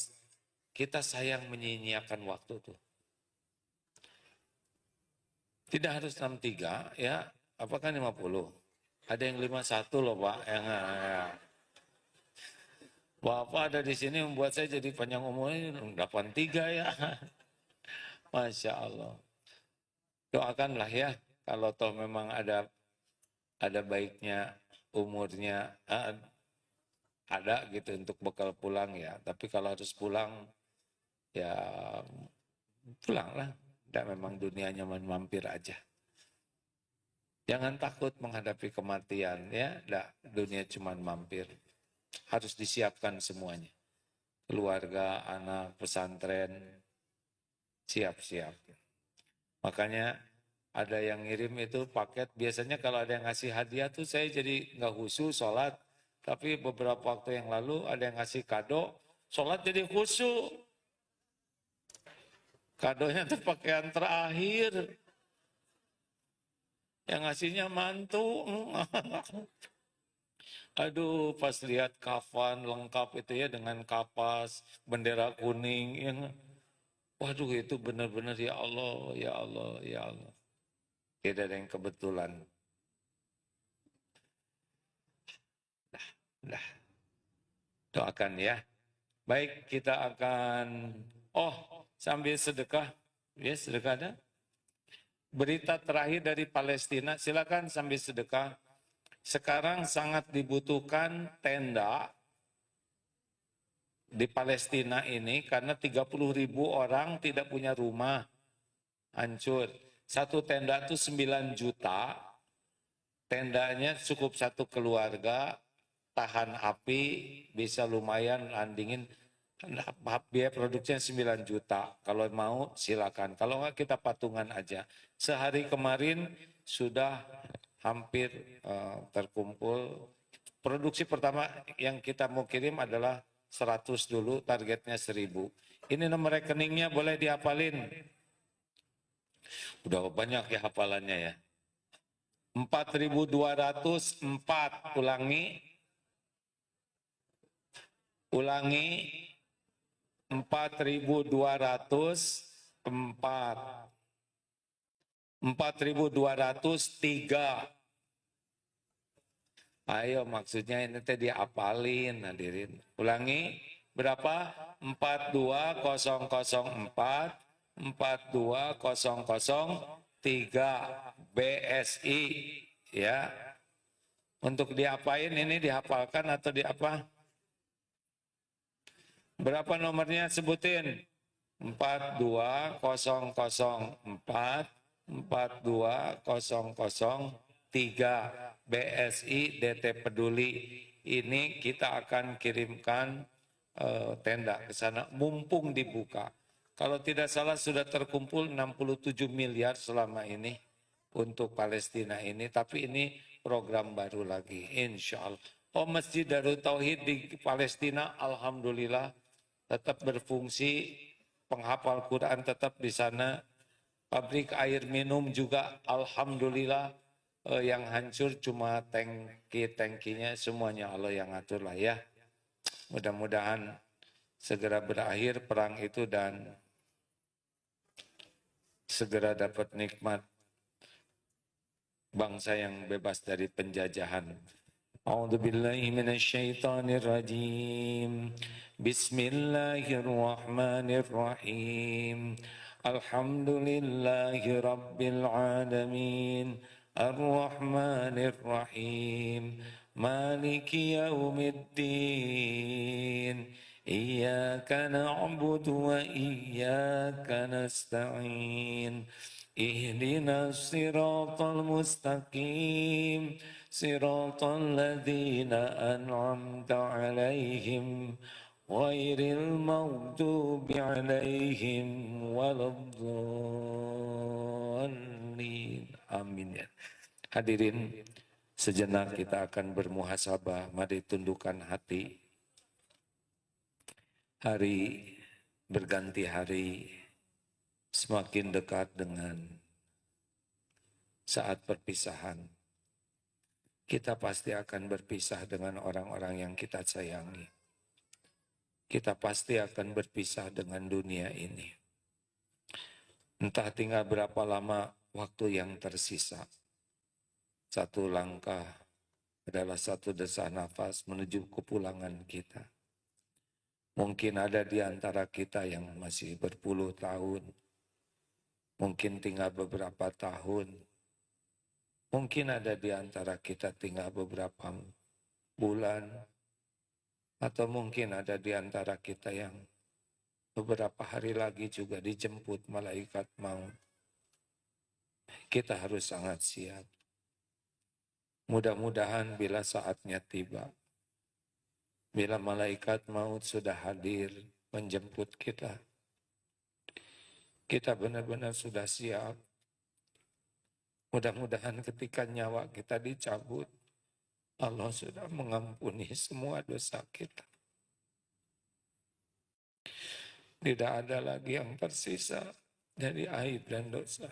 Speaker 1: kita sayang menyia-nyiakan waktu tuh. Tidak harus 63 ya, apakah 50? Ada yang 51 loh Pak. Yang, ya. Bapak ada di sini membuat saya jadi panjang umurnya 83 ya. Masya Allah. Doakanlah ya, kalau toh memang ada baiknya umurnya ada gitu untuk bekal pulang ya. Tapi kalau harus pulang ya pulanglah. Dan memang dunia nyaman mampir aja. Jangan takut menghadapi kematian ya. Dunia cuma mampir. Harus disiapkan semuanya. Keluarga, anak, pesantren, siap-siap. Makanya ada yang ngirim itu paket. Biasanya kalau ada yang ngasih hadiah tuh saya jadi nggak khusyuk sholat. Tapi beberapa waktu yang lalu ada yang ngasih kado. Sholat jadi khusyuk. Kadonya tuh pakaian terakhir. Yang ngasihnya mantu. Aduh, pas lihat kafan lengkap itu ya dengan kapas, bendera kuning. Yang, waduh itu benar-benar ya Allah, ya Allah, ya Allah. Tidak ada yang kebetulan. Dah. Doakan ya. Baik, kita akan... sambil sedekah. Ya, sedekah ada. Berita terakhir dari Palestina, silakan sambil sedekah. Sekarang sangat dibutuhkan tenda di Palestina ini karena 30.000 orang tidak punya rumah, hancur. Satu tenda itu 9 juta, tendanya cukup satu keluarga, tahan api, bisa lumayan landingin. Biaya produksinya 9 juta. Kalau mau silakan. Kalau enggak kita patungan aja. Sehari kemarin sudah hampir terkumpul. Produksi pertama yang kita mau kirim adalah 100 dulu, targetnya 1.000. Ini nomor rekeningnya boleh dihafalin. Udah banyak ya hafalannya ya. 4.204, ulangi 4.204. 4.203. Ayo maksudnya ini tadi apalin hadirin. Ulangi berapa? 42004 42003 BSI ya. Untuk diapain ini, dihafalkan atau diapa? Berapa nomornya sebutin? 42004 42003 BSI DT Peduli. Ini kita akan kirimkan tenda ke sana mumpung dibuka. Kalau tidak salah sudah terkumpul 67 miliar selama ini untuk Palestina ini, tapi ini program baru lagi, insya Allah. Oh, Masjid Darut Tauhid di Palestina, alhamdulillah tetap berfungsi, penghafal Quran tetap di sana, pabrik air minum juga alhamdulillah, yang hancur cuma tangkinya, semuanya Allah yang atur lah ya. Mudah-mudahan segera berakhir perang itu dan segera dapat nikmat bangsa yang bebas dari penjajahan. A'udzu billahi minasyaitonir rajim. Bismillahirrahmanirrahim. Alhamdulillahi rabbil alamin. Ar-Rahmanir Rahim. Maliki yaumiddin. Iyyaka na'budu wa iyyaka nasta'in. اهدنا الصراط المستقيم صراط الذين أنعمت عليهم غير المغضوب عليهم ولا الضالين. Amin ya. Hadirin, sejenak kita akan bermuhasabah. Mari tundukkan hati. Hari berganti hari, semakin dekat dengan saat perpisahan. Kita pasti akan berpisah dengan orang-orang yang kita sayangi. Kita pasti akan berpisah dengan dunia ini. Entah tinggal berapa lama waktu yang tersisa. Satu langkah adalah satu desah nafas menuju kepulangan kita. Mungkin ada di antara kita yang masih berpuluh tahun, mungkin tinggal beberapa tahun, mungkin ada di antara kita tinggal beberapa bulan, atau mungkin ada di antara kita yang beberapa hari lagi juga dijemput malaikat maut. Kita harus sangat siap. Mudah-mudahan bila saatnya tiba, bila malaikat maut sudah hadir menjemput kita, kita benar-benar sudah siap. Mudah-mudahan ketika nyawa kita dicabut, Allah sudah mengampuni semua dosa kita. Tidak ada lagi yang tersisa dari aib dan dosa.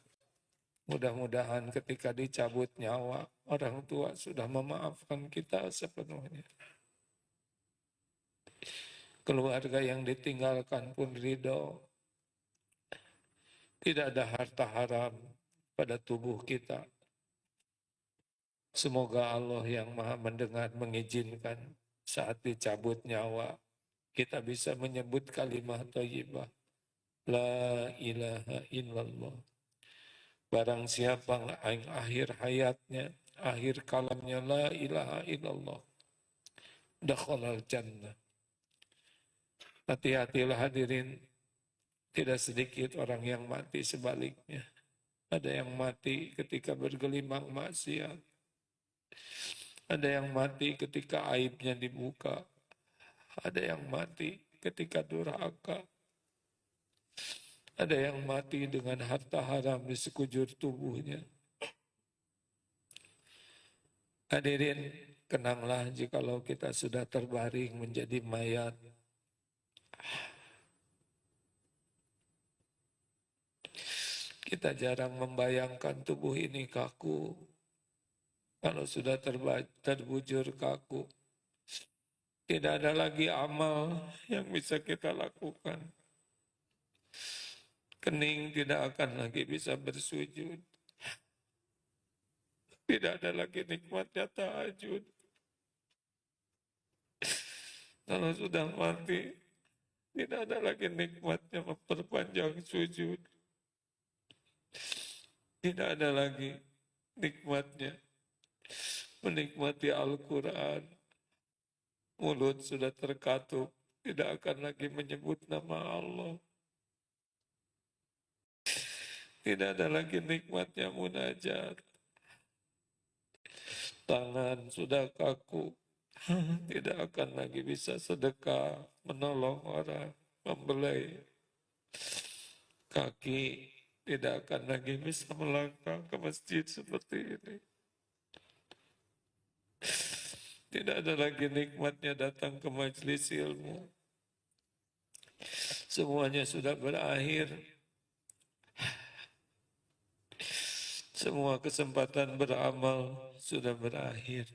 Speaker 1: Mudah-mudahan ketika dicabut nyawa, orang tua sudah memaafkan kita sepenuhnya. Keluarga yang ditinggalkan pun ridho. Tidak ada harta haram pada tubuh kita. Semoga Allah yang Maha Mendengar mengizinkan saat dicabut nyawa, kita bisa menyebut kalimat thayyibah. La ilaha illallah. Barang siapa yang akhir hayatnya, akhir kalamnya la ilaha illallah, dakhalal jannah. Hati-hatilah hadirin, tidak sedikit orang yang mati sebaliknya. Ada yang mati ketika bergelimang maksiat. Ada yang mati ketika aibnya dibuka. Ada yang mati ketika durhaka. Ada yang mati dengan harta haram di sekujur tubuhnya. Hadirin, kenanglah jikalau kita sudah terbaring menjadi mayat. Kita jarang membayangkan tubuh ini kaku. Kalau sudah terbujur kaku, tidak ada lagi amal yang bisa kita lakukan. Kening tidak akan lagi bisa bersujud. Tidak ada lagi nikmatnya tahajud. Kalau sudah mati, tidak ada lagi nikmatnya memperpanjang sujud. Tidak ada lagi nikmatnya menikmati Al-Quran. Mulut sudah terkatup, tidak akan lagi menyebut nama Allah. Tidak ada lagi nikmatnya munajat. Tangan sudah kaku, tidak akan lagi bisa sedekah, menolong orang, membelai. Kaki tidak akan lagi bisa melangkah ke masjid seperti ini. Tidak ada lagi nikmatnya datang ke majelis ilmu. Semuanya sudah berakhir. Semua kesempatan beramal sudah berakhir.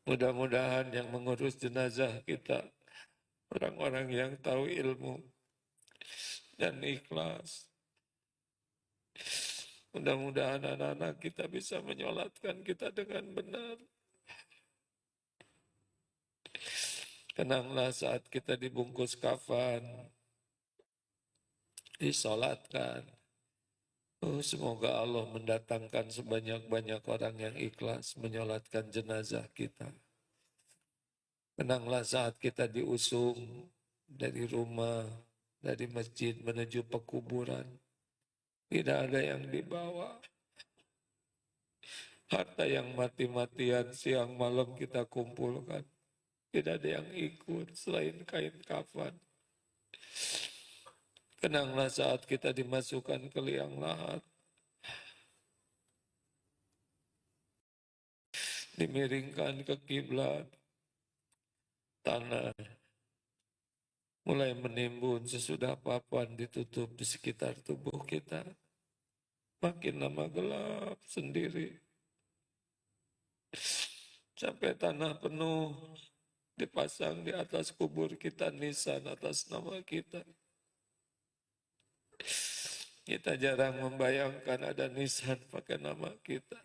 Speaker 1: Mudah-mudahan yang mengurus jenazah kita orang-orang yang tahu ilmu dan ikhlas. Mudah-mudahan anak-anak kita bisa menyolatkan kita dengan benar. Kenanglah saat kita dibungkus kafan, disolatkan. Oh, semoga Allah mendatangkan sebanyak-banyak orang yang ikhlas menyolatkan jenazah kita. Kenanglah saat kita diusung dari rumah, dari masjid menuju pekuburan. Tidak ada yang dibawa. Harta yang mati-matian siang malam kita kumpulkan. Tidak ada yang ikut selain kain kafan. Kenanglah saat kita dimasukkan ke liang lahat. Dimiringkan ke kiblat. Tanah mulai menimbun sesudah papan ditutup di sekitar tubuh kita. Makin lama gelap sendiri. Sampai tanah penuh dipasang di atas kubur kita nisan atas nama kita. Kita jarang membayangkan ada nisan pakai nama kita.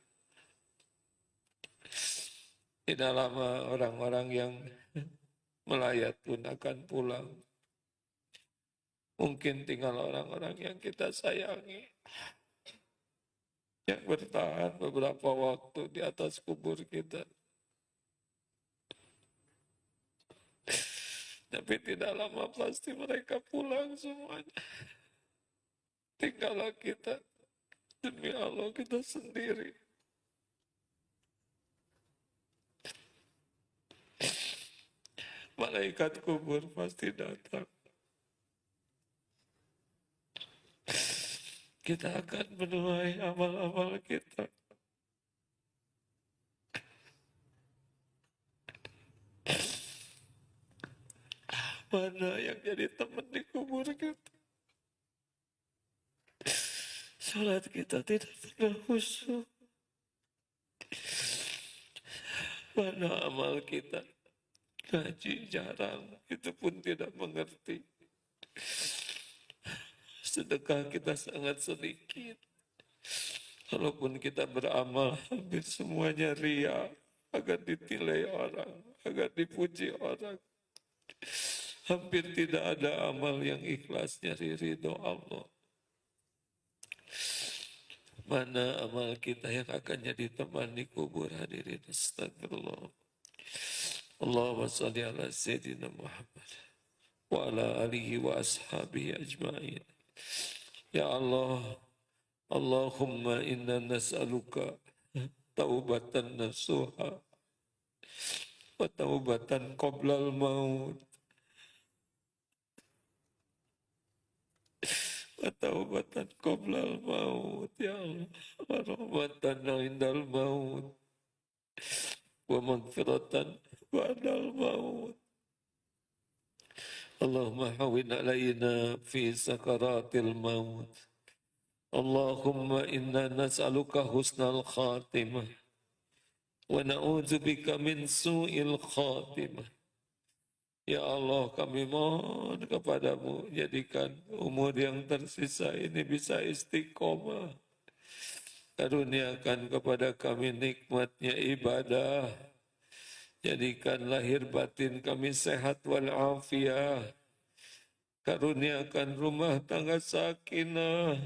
Speaker 1: Tidak lama orang-orang yang melayat pun akan pulang. Mungkin tinggal orang-orang yang kita sayangi. Yang bertahan beberapa waktu di atas kubur kita. Tapi tidak lama pasti mereka pulang semuanya. Tinggallah kita. Demi Allah kita sendiri. Malaikat kubur pasti datang. Kita akan menuai amal-amal kita. Mana yang jadi teman di kubur kita? Salat kita tidak pernah khusyuk. Mana amal kita? Ngaji jarang, itu pun tidak mengerti. Sedekah kita sangat sedikit. Kalaupun kita beramal, hampir semuanya ria, agar ditilai orang, agar dipuji orang. Hampir tidak ada amal yang ikhlas nyari ridho Allah. Mana amal kita yang akan jadi teman di kubur hadirin? Astagfirullah. Allahumma salli ala Sayyidina Muhammad wa ala alihi wa ashabihi ajma'in. Ya Allah, Allahumma inna nas'aluka taubatan nasuha wa taubatan qoblal maut wa taubatan qoblal maut. Ya Allah, wa rahmatan indal maut wa maghfiratan ba'dal maut. Allahumma hawin alaina fi sakaratil maut. Allahumma inna nas'aluka husnal khatimah wa na'udzubika min su'il khatimah. Ya Allah, kami mohon kepadamu, jadikan umur yang tersisa ini bisa istiqomah. Karuniakan kepada kami nikmatnya ibadah. Jadikan lahir batin kami sehat walafiat. Karuniakan rumah tangga sakinah,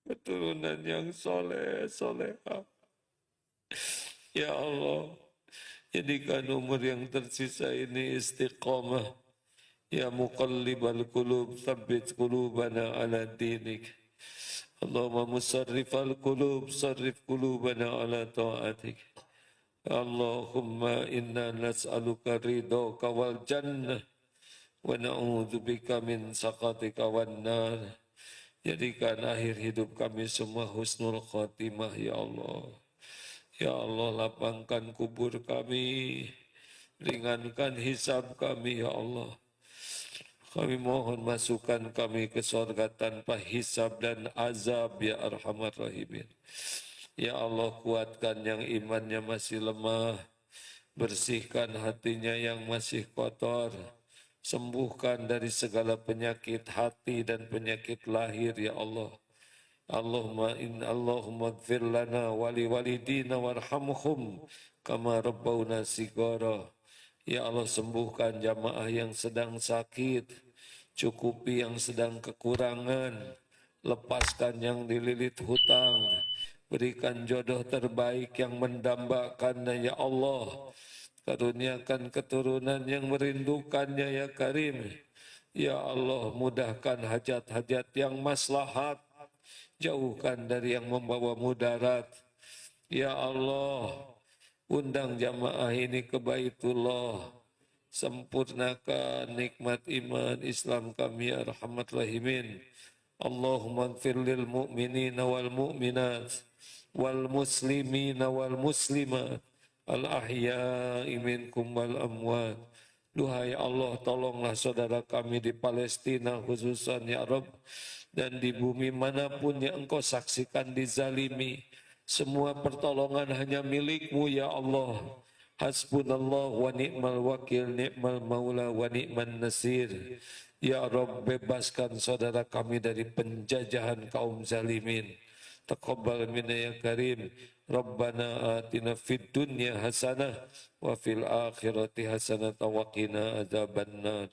Speaker 1: keturunan yang soleh, soleha. Ya Allah, jadikan umur yang tersisa ini istiqamah. Ya muqallibal qulub, tsabbit qulubana ala dinik. Allahumma musarrifal qulub, sarrif qulubana ala ta'atik. Allahumma inna nas'aluka ridhaka wal jannah wa na'udzubika min saqatika wan nar. Jadikan akhir hidup kami semua husnul khatimah ya Allah. Ya Allah, lapangkan kubur kami, ringankan hisab kami, ya Allah. Kami mohon masukkan kami ke surga tanpa hisab dan azab, ya Arhamar Rahimin. Ya Allah, kuatkan yang imannya masih lemah, bersihkan hatinya yang masih kotor, sembuhkan dari segala penyakit hati dan penyakit lahir, ya Allah. Allahumma gfir lana wali walidina warhamhum kama rabbawna sigara. Ya Allah, sembuhkan jamaah yang sedang sakit, cukupi yang sedang kekurangan, lepaskan yang dililit hutang, berikan jodoh terbaik yang mendambakannya, ya Allah. Karuniakan keturunan yang merindukannya, ya Karim. Ya Allah, mudahkan hajat-hajat yang maslahat, jauhkan dari yang membawa mudarat. Ya Allah, undang jamaah ini ke Baitullah, sempurnakan nikmat iman Islam kami, ya Rahmat Rahimin. Allahumma gfir lil mu'minina wal mu'minat wal muslimina wal muslimat al ahya'i minkum wal amwat. Duhai Allah, tolonglah saudara kami di Palestina khususan, ya Rabb, dan di bumi manapun yang Engkau saksikan dizalimi. Semua pertolongan hanya milik-Mu, ya Allah. Hasbunallah wa ni'mal wakil, ni'mal maula wa ni'man nasir. Ya Rabb, bebaskan saudara kami dari penjajahan kaum zalimin. Taqabbal minna ya Karim. Rabbana atina fid dunya hasanah wa fil akhirati hasanah wa qina adzabannar.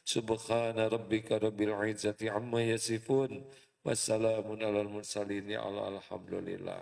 Speaker 1: Subhana rabbika rabbil izzati amma yasifun. Wassalamun alal mursalin, ya Allah, alhamdulillah.